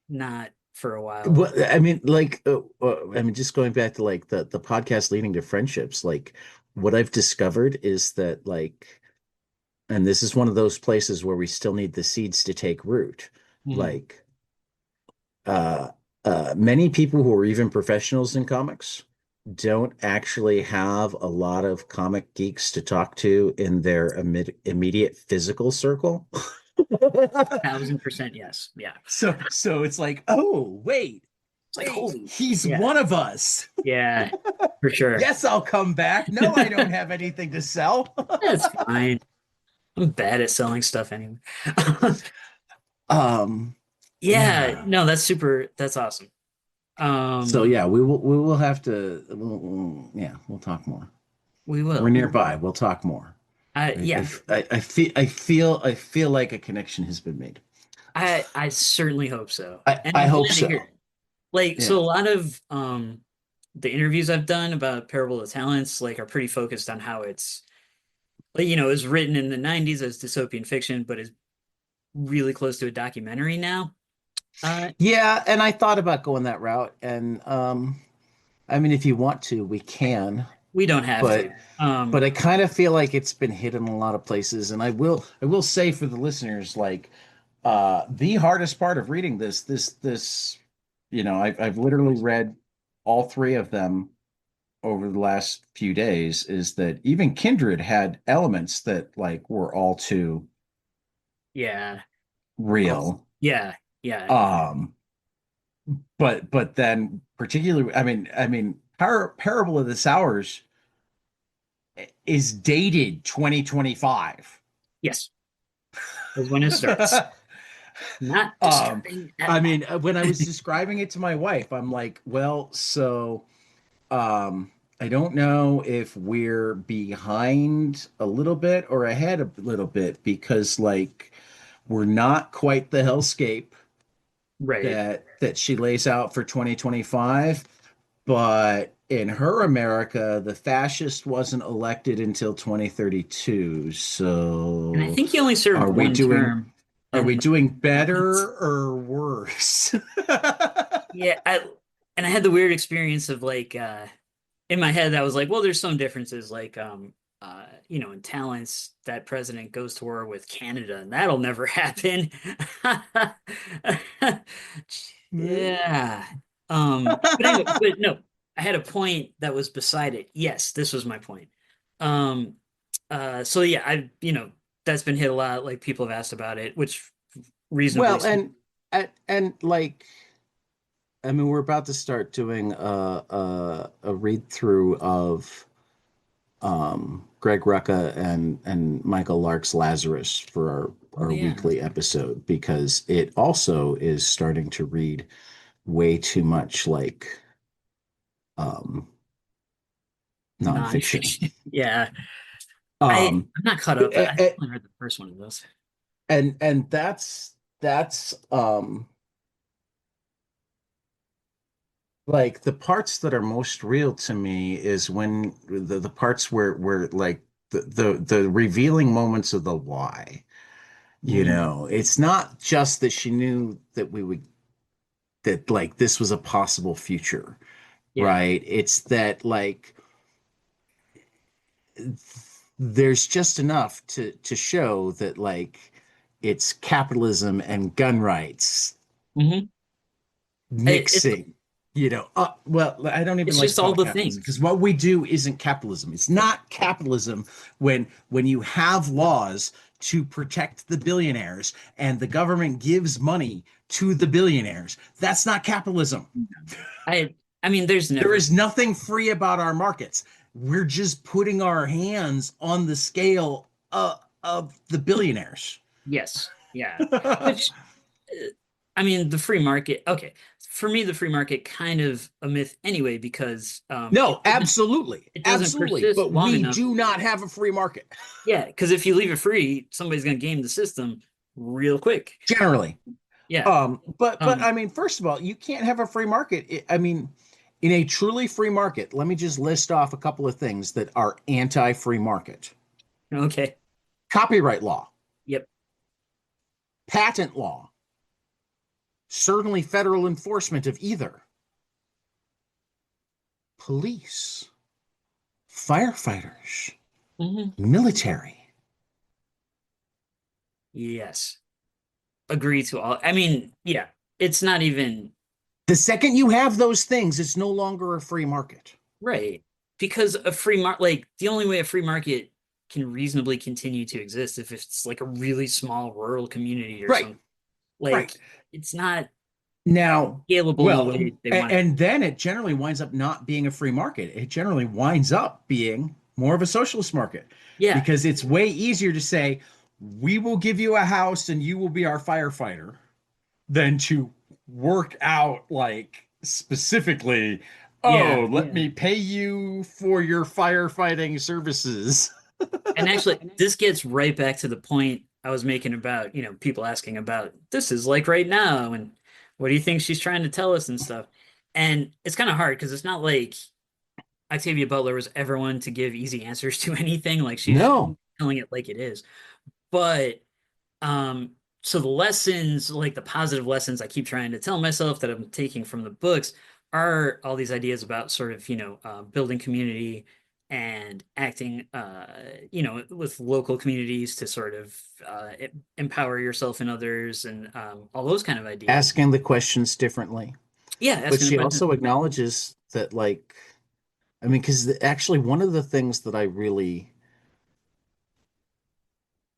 not for a while. Well, I mean, like, I mean, just going back to like the podcast leading to friendships, like what I've discovered is that like, and this is one of those places where we still need the seeds to take root. Mhm. Like, uh, many people who are even professionals in comics don't actually have a lot of comic geeks to talk to in their immediate physical circle. 1000% yes. Yeah. So it's like, oh, It's like wait, holy. he's Yeah. one of us. Yeah, for sure. Yes, I'll come back. No, I don't have anything to sell. That's fine. I'm bad at selling stuff anyway. um, Yeah, yeah. no, that's awesome. So Um, yeah, we will have to. Yeah, we'll talk more. we We're will. nearby. We'll talk more. Yeah, I feel like a connection has been made. I certainly hope so. And I I'm hope glad to hear so. it. Like, so Yeah. a lot of the interviews I've done about Parable of Talents like are pretty focused on how it's like, it was written in the 90s as dystopian fiction, but is really close to a documentary now. Yeah, and I thought about going that route, and I mean, if you want to, we can, We don't have but to. but I kind of feel like it's been hidden in a lot of places, and I will say for the listeners, like the hardest part of reading this, I've literally read all three of them over the last few days, is that even Kindred had elements that like were all too Yeah. Oh, real. yeah. Yeah. Um, but then particularly, I mean, Parable of the Sours is dated 2025. Yes, is when it starts. Not Um, disturbing at I all. mean, when I was describing it to my wife, I'm like, well, so I don't know if we're behind a little bit or ahead a little bit because like we're not quite the hellscape Right. that she lays out for 2025, but in her America, the fascist wasn't elected until 2032. And I So think he only served are we one doing term. are we And doing that was, better or worse? yeah, I had the weird experience of like in my head I was like, well, there's some differences like in talents that president goes to war with Canada and that'll never happen. Yeah. But anyway, but no, I had a point that was beside it. Yes, this was my point. Um so yeah, that's been hit a lot, like people have asked about it, which reasonably Well, so. and like I mean, we're about to start doing a read through of Greg Rucka and Michael Lark's Lazarus for Oh our yeah. weekly episode because it also is starting to read way too much like um, nonfiction. Nonfiction. Yeah. Um, I'm not caught up. I and only read the first one of those. and that's like the parts that are most real to me is when the parts where like the revealing moments of the why. You Mm, know, it's not just that she knew that we would that like this was a possible future, yeah. right? It's that like there's just enough to show that like it's capitalism and gun rights Hmm. It's mixing, well, I don't even it's like to just call all it the capitalism things. because what we do isn't capitalism. It's not capitalism when you have laws to protect the billionaires and the government gives money to the billionaires. That's not capitalism. I mean, there's There never. is nothing free about our markets. We're just putting our hands on the scale of the billionaires. Yes. Yeah. Which I mean, the free market. Okay, for me, the free market kind of a myth anyway because No, absolutely. it doesn't Absolutely. persist But long we enough. do not have a free market Yeah, because if you leave it free, somebody's gonna game the system real quick. generally. Yeah. But Um. I mean, first of all, you can't have a free market. I mean, in a truly free market, let me just list off a couple of things that are anti-free market. Okay. Copyright law, Yep. patent law, certainly federal enforcement of either, police, firefighters, Hmm. military. Yes. Agree to all. I mean, yeah. It's not even The second you have those things, it's no longer a free market. right because a free market, like the only way a free market can reasonably continue to exist if it's like a really small rural community or Right, something. right. Like it's not Now, scalable in the well, way they want it. and then it generally winds up not being a free market. It generally winds up being more of a socialist market Yeah, because it's way easier to say, we will give you a house and you will be our firefighter than to work out like specifically, yeah. oh, let me pay you for your firefighting services. And actually, this gets right back to the point I was making about, people asking about this is like right now and what do you think she's trying to tell us and stuff. And it's kind of hard because it's not like Octavia Butler was ever one to give easy answers to anything. Like she's No, telling it like it is. But Um, so the lessons, like the positive lessons I keep trying to tell myself that I'm taking from the books are all these ideas about sort of, building community and acting, with local communities to sort of empower yourself and others and all those kind of ideas. asking the questions differently. Yeah, But asking the she question. also acknowledges that, like, I mean, because actually, one of the things that I really,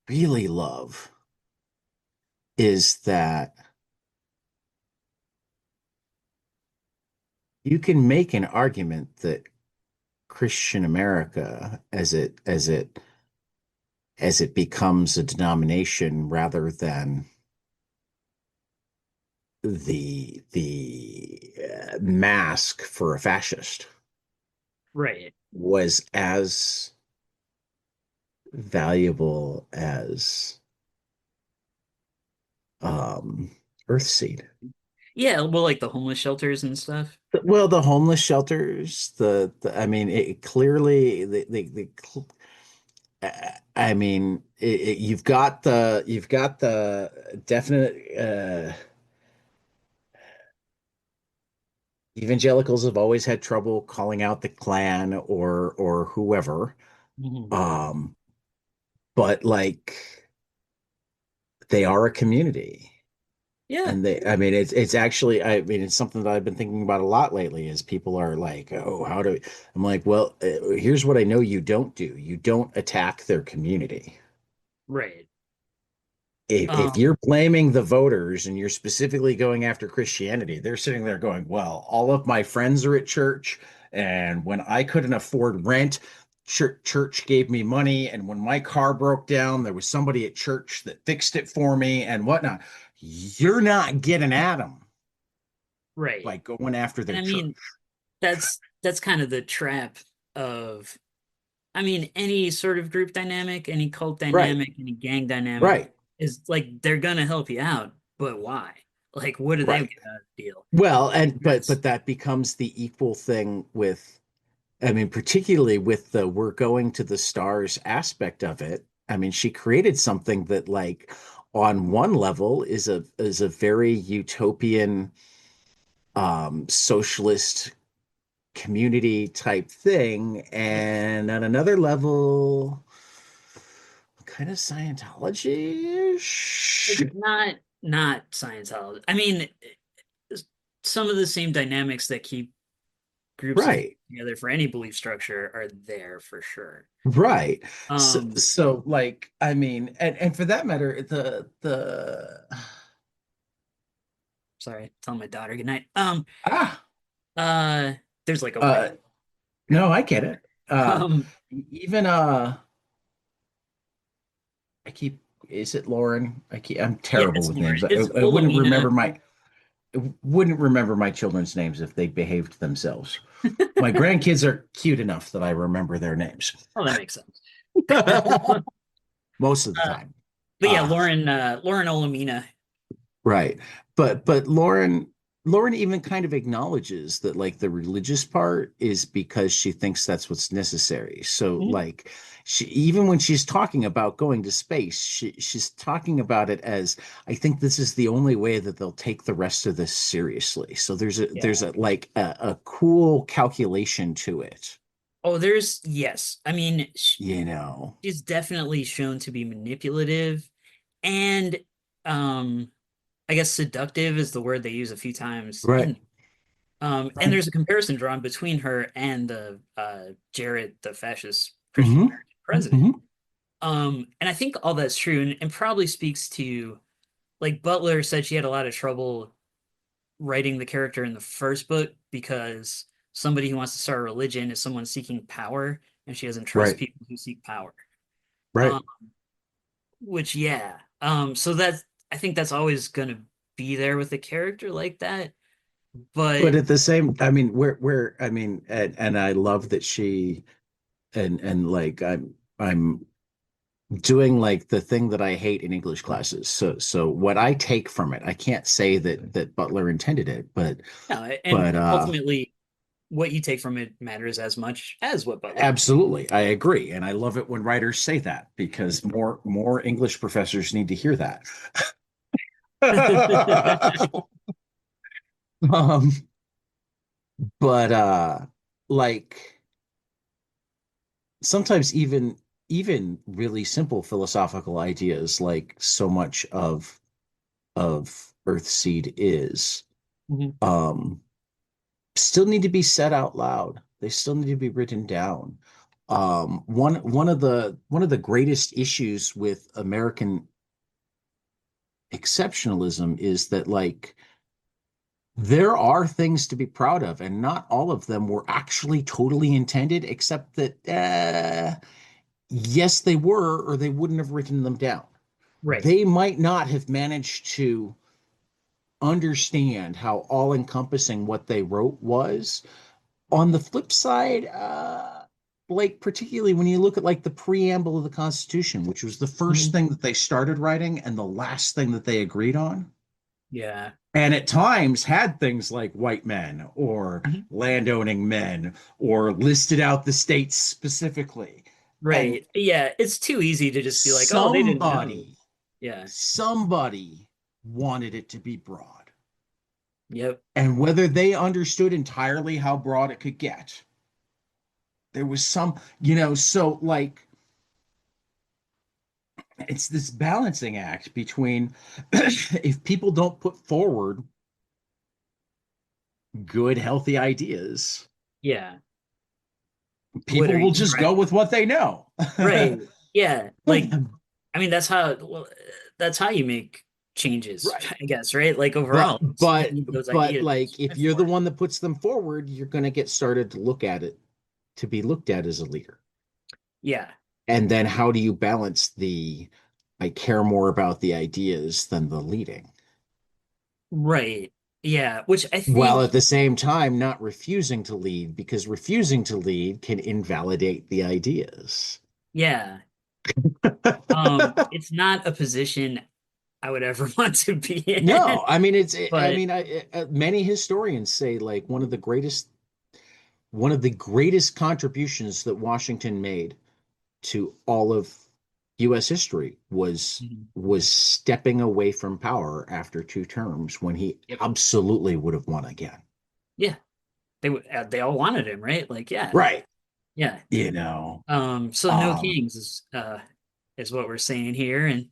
really love is that you can make an argument that Christian America, as it becomes a denomination rather than the mask for a fascist, Right. was as valuable as um, Earthseed. Yeah, well, like the homeless shelters and stuff. Well, the homeless shelters, the I mean, it clearly I mean, you've got the definite evangelicals have always had trouble calling out the Klan or whoever. Mhm. Um, but like they are a community. Yeah, And I mean, it's actually, I mean, it's something that I've been thinking about a lot lately is people are like, oh, I'm like, well, here's what I know you don't do. You don't attack their community. right. If Um, you're blaming the voters and you're specifically going after Christianity, they're sitting there going, well, all of my friends are at church, and when I couldn't afford rent, church gave me money, and when my car broke down, there was somebody at church that fixed it for me and whatnot. You're not getting at them right. by going after And their I church. mean, that's kind of the trap of, I mean, any sort of group dynamic, any cult Right, dynamic, any gang dynamic right, is like they're gonna help you out, but why? Like, what do they right. get out of the deal? Well, Like, and but that becomes the equal thing with, I mean, particularly with the we're going to the stars aspect of it. I mean, she created something that like on one level is a very utopian socialist community type thing, yeah, and on another level kind of Scientology-ish. it's not Scientology. I mean, some of the same dynamics that keep groups of people Right. together for any belief structure are there for sure. Right. Um, So like I mean, and for that matter, the Sorry, tell my daughter good night. ah Uh, there's like a uh wedding no, going I get it. on. Even I keep is it Lauren? I'm Yeah, terrible it's with Lauren. names. It's I Wilhelmina. wouldn't remember my children's names if they behaved themselves. My grandkids are cute enough that I remember their names Oh, that makes sense. most of the Uh, time. but yeah, Uh Lauren Olamina. Right. But Lauren even kind of acknowledges that like the religious part is because she thinks that's what's necessary. So Mhm. like she even when she's talking about going to space, she's talking about it as I think this is the only way that they'll take the rest of this seriously. So Yeah. there's a like a cool calculation to it, Oh, there's yes. I mean, you know. she's definitely shown to be manipulative and um I guess seductive is the word they use a few times Right. in and there's a comparison drawn between her and the Jared, the fascist Christian Hmm. American president. Hmm. And I think all that's true and probably speaks to like Butler said she had a lot of trouble writing the character in the first book because somebody who wants to start a religion is someone seeking power and she doesn't trust Right. people who seek power. Right. Um, which yeah. So that's I think that's always gonna be there with a character like that. But But at the same, I mean, I mean, and I love that she and like I'm doing like the thing that I hate in English classes. So what I take from it, I can't say that Butler intended it, no, and but ultimately what you take from it matters as much as what Butler intended. absolutely, I agree, and I love it when writers say that because more English professors need to hear that. um, but like sometimes even really simple philosophical ideas like so much of Earthseed is Mhm. um still need to be said out loud. They still need to be written down. One of the greatest issues with American exceptionalism is that like There are things to be proud of, and not all of them were actually totally intended, except that, yes, they were, or they wouldn't have written them down. Right. They might not have managed to understand how all-encompassing what they wrote was. On the flip side, like particularly when you look at like the preamble of the Constitution, which was the first Mhm. thing that they started writing and the last thing that they agreed on, Yeah. and at times had things like white men or Mhm. landowning men or listed out the states specifically. And Right. Yeah. It's too easy to just be like, oh, they didn't know. somebody, Yeah. somebody wanted it to be broad. Yep. And whether they understood entirely how broad it could get, there was some, so like it's this balancing act between if people don't put forward good, healthy ideas, Yeah. What people are will you just go trying? with what they know. Right. Yeah. Like, Right. I mean, that's how you make changes, I guess, right? Like But overall, you but need those but ideas to like if strive you're the for. one that puts them forward, you're going to get started to look at it to be looked at as a leader. Yeah. And then how do you balance the I care more about the ideas than the leading, Right. Yeah. Which I while think, at the same time not refusing to lead, because refusing to lead can invalidate the ideas. yeah. It's not a position I would ever want to be in, No, I mean I but mean many historians say like one of the greatest contributions that Washington made to all of US history Mhm. was stepping away from power after two terms when he Yep. absolutely would have won again. Yeah. They all wanted him, right? Like, yeah. Right. Yeah. You know. So no Um kings is what we're saying here, and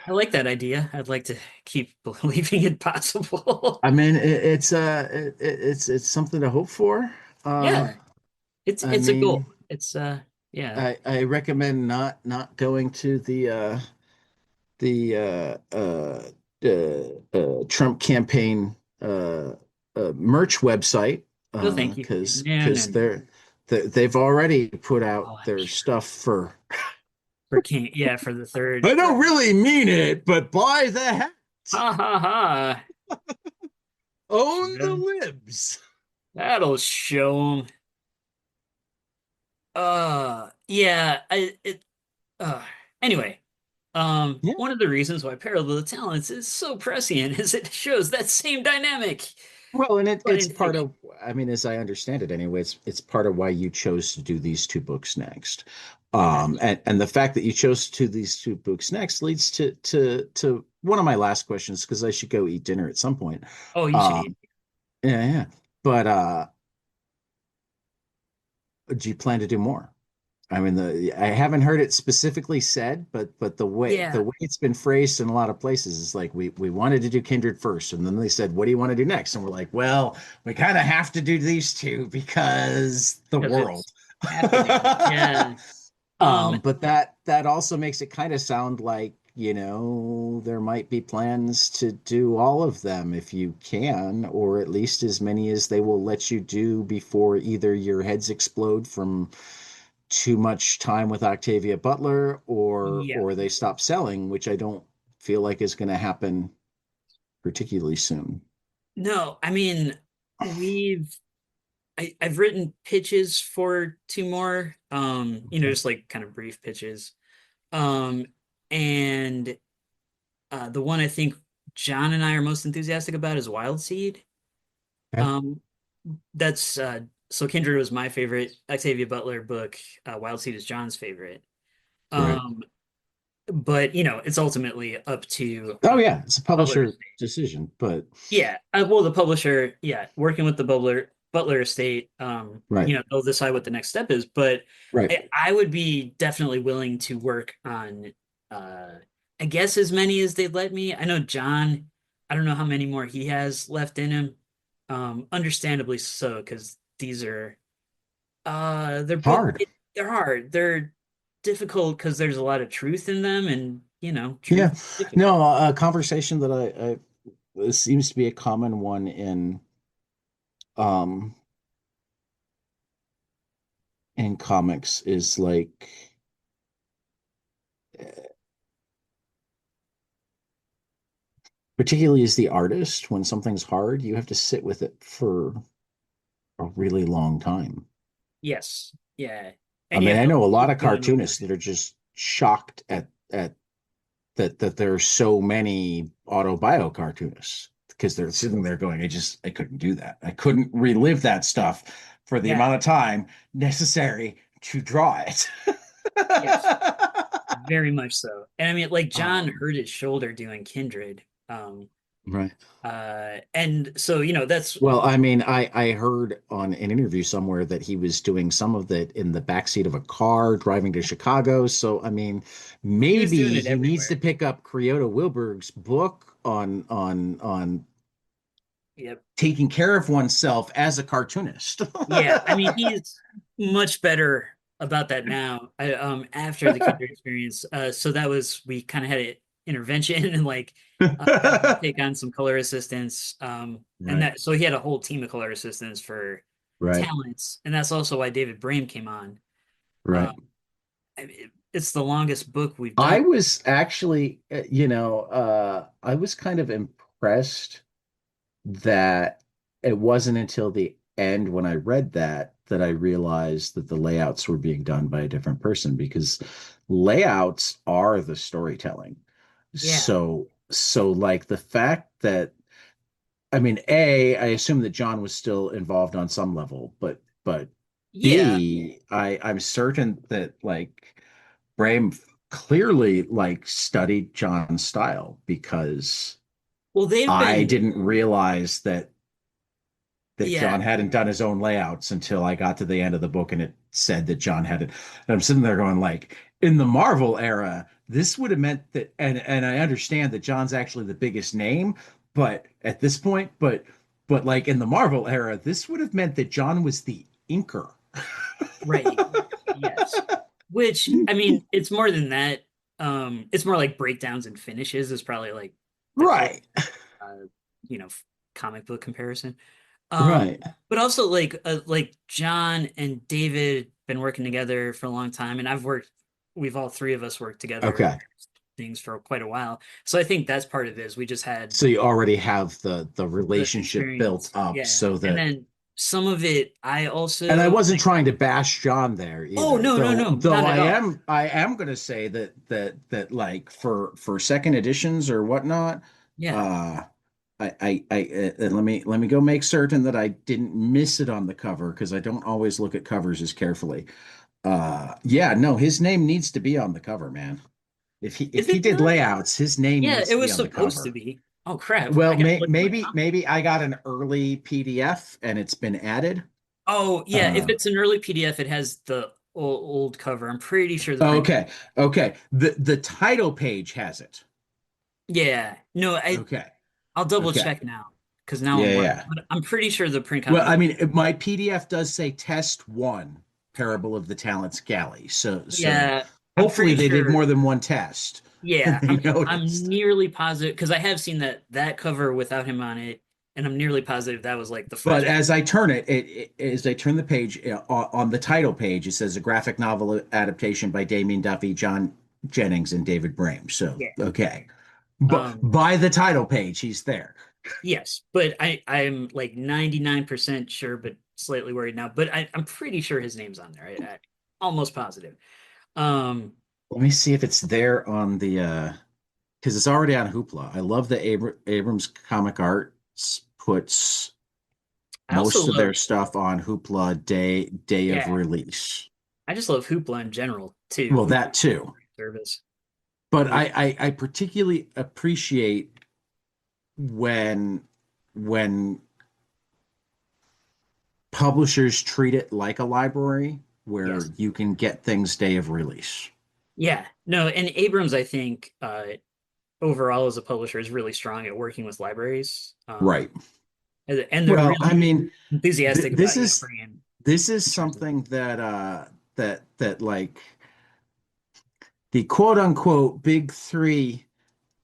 I like that idea. I'd like to keep believing it possible. I mean it's something to hope for. Uh Yeah, I it's a goal. mean It's yeah. I recommend not going to the Trump campaign merch website No, thank you. No, no, because no. they've already put out Oh, I'm their sure. stuff for. For king, yeah, for the third. I don't really mean it, but buy the hat, Ha ha ha. own the Yeah, libs. that'll show 'em. Yeah, uh anyway, Yeah. one of the reasons why Parallel Talents is so prescient is it shows that same dynamic, Well, and but it's in part fiction. of, I mean, as I understand it anyway, it's part of why you chose to do these two books next. That's, And the fact that you chose to do these two books next leads to one of my last questions, because I should go eat dinner at some point. oh, you should eat. Um, yeah, yeah. But do you plan to do more? I mean, I haven't heard it specifically said, but the Yeah, way it's been phrased in a lot of places is like we wanted to do Kindred first, and then they said, "What do you want to do next?" And we're like, "Well, we kind of have to do these two because the because world." it's happening. Yeah. Um, But that also makes it kind of sound like, there might be plans to do all of them if you can, or at least as many as they will let you do before either your heads explode from too much time with Octavia Butler yeah. or they stop selling, which I don't feel like is going to happen particularly soon. No, I mean, we've I've written pitches for two more, just like kind of brief pitches. Um, and the one I think John and I are most enthusiastic about is Wild Seed. Okay. Um, that's so Kindred was my favorite Octavia Butler book. Wild Seed is John's favorite. Right. Um, but it's ultimately up to Oh yeah, it's a Butler. publisher decision, but Yeah, well, the publisher, yeah, working with the Butler estate, right, they'll decide what the next step is. But right. I would be definitely willing to work on, uh, I guess as many as they'd let me. I know John, I don't know how many more he has left in him. Understandably so, because these are, they're both, Hard. they're hard. They're difficult because there's a lot of truth in them, and truth Yeah. is No, difficult. a conversation that it seems to be a common one um in comics is like particularly as the artist, when something's hard, you have to sit with it for a really long time. Yes. Yeah. I And you mean, have I to know a lot keep of going over cartoonists it. that are just shocked at that there are so many autobio cartoonists because they're sitting there going, I couldn't do that. I couldn't relive that stuff for the Yeah. amount of time necessary to draw it. Yes. Very much so. And I mean, like John Um, hurt his shoulder doing Kindred. right. And so, that's Well, I mean, I heard on an interview somewhere that he was doing some of that in the backseat of a car driving to Chicago. So, I mean, he was doing maybe it he needs to everywhere. pick up Kyoto Wilberg's book on Yep. taking care of oneself as a cartoonist. Yeah. I mean, he's much better about that now. After the Kindred experience. So that was we kind of had an intervention and like got him to take on some color assistants. And Right, that so he had a whole team of color assistants for right, talents, and that's also why David Brame came on. right. It's the longest book we've done. I was actually, I was kind of impressed that it wasn't until the end when I read that I realized that the layouts were being done by a different person because layouts are the storytelling. Yeah. So like the fact that I mean, I assume that John was still involved on some level, but Yeah. B, I'm certain that like Brame clearly like studied John's style because Well, they've I been, didn't realize that yeah. John hadn't done his own layouts until I got to the end of the book and it said that John had it. And I'm sitting there going like, in the Marvel era, this would have meant that, and I understand that John's actually the biggest name, but at this point, but like in the Marvel era, this would have meant that John was the inker. Right. Yes. Which, I mean, it's more than that. It's more like breakdowns and finishes is probably like the close, Right, uh, you know, comic book comparison. right. But also like John and David been working together for a long time, and we've all three of us worked together on Okay. things for quite a while. So I think that's part of it is we just had So you already have the the relationship built experience. up Yeah. so And that then some of it I and I also wasn't like, trying to bash John there oh either, no, no, though no, though not at all. I am going to say that like for second editions or whatnot, Yeah. uh let me go make certain that I didn't miss it on the cover because I don't always look at covers as carefully. Yeah, no, his name needs to be on the cover, man. Is If he it did not? layouts, his name Yeah, needs it to be was on the supposed to cover. be. Oh crap. I Well, gotta look at my copy. maybe I got an early PDF and it's been added. Oh yeah, if Uh, it's an early PDF, it has the old cover. I'm pretty sure the print. okay, okay. The title page has it. Yeah. No, Okay, I'll double okay. check now because now Yeah, I'm wondering. yeah. But I'm pretty sure the print Well, copy. I mean, my PDF does say test one, Parable of the Talents Galley. So Yeah, I'm hopefully pretty they did sure. more than one test and Yeah, they I'm noticed. nearly positive because I have seen that cover without him on it, and I'm nearly positive that was like the But first. as I turn as I turn the page on the title page, it says a graphic novel adaptation by Damian Duffy, John Jennings, and David Brame. So, Yeah. okay. But Um. by the title page, he's there. Yes, but I'm like 99% sure, but slightly worried now. But I'm pretty sure his name's on there. Almost positive. Um. Let me see if it's there on the because it's already on Hoopla. I love that Abrams Comic Arts puts I also most of love. their stuff on Hoopla day of Yeah, release. I just love Hoopla in general too. Well, Hoopla that too. service. But Yeah. I particularly appreciate when when publishers treat it like a library where Yes. you can get things day of release. Yeah. No, and Abrams, I think, overall as a publisher is really strong at working with libraries. Right. And they're Well, I really mean, enthusiastic this about, is bringing in this is features. something that that like the quote unquote big three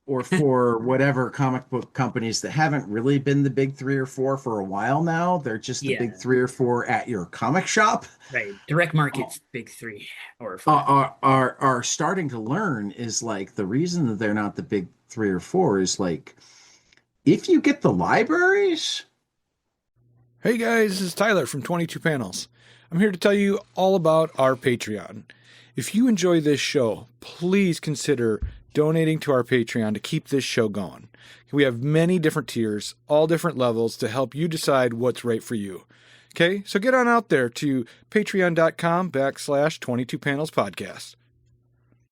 or for whatever comic book companies that haven't really been the big three or four for a while now. They're just the big Yeah, three or four at your comic shop. right. Direct Uh, markets, big three or four. are starting to learn is like the reason that they're not the big three or four is like if you get the libraries. Hey guys, this is Tyler from 22 Panels. I'm here to tell you all about our Patreon. If you enjoy this show, please consider donating to our Patreon to keep this show going. We have many different tiers, all different levels to help you decide what's right for you. Okay, so get on out there to patreon.com/22 Panels Podcast.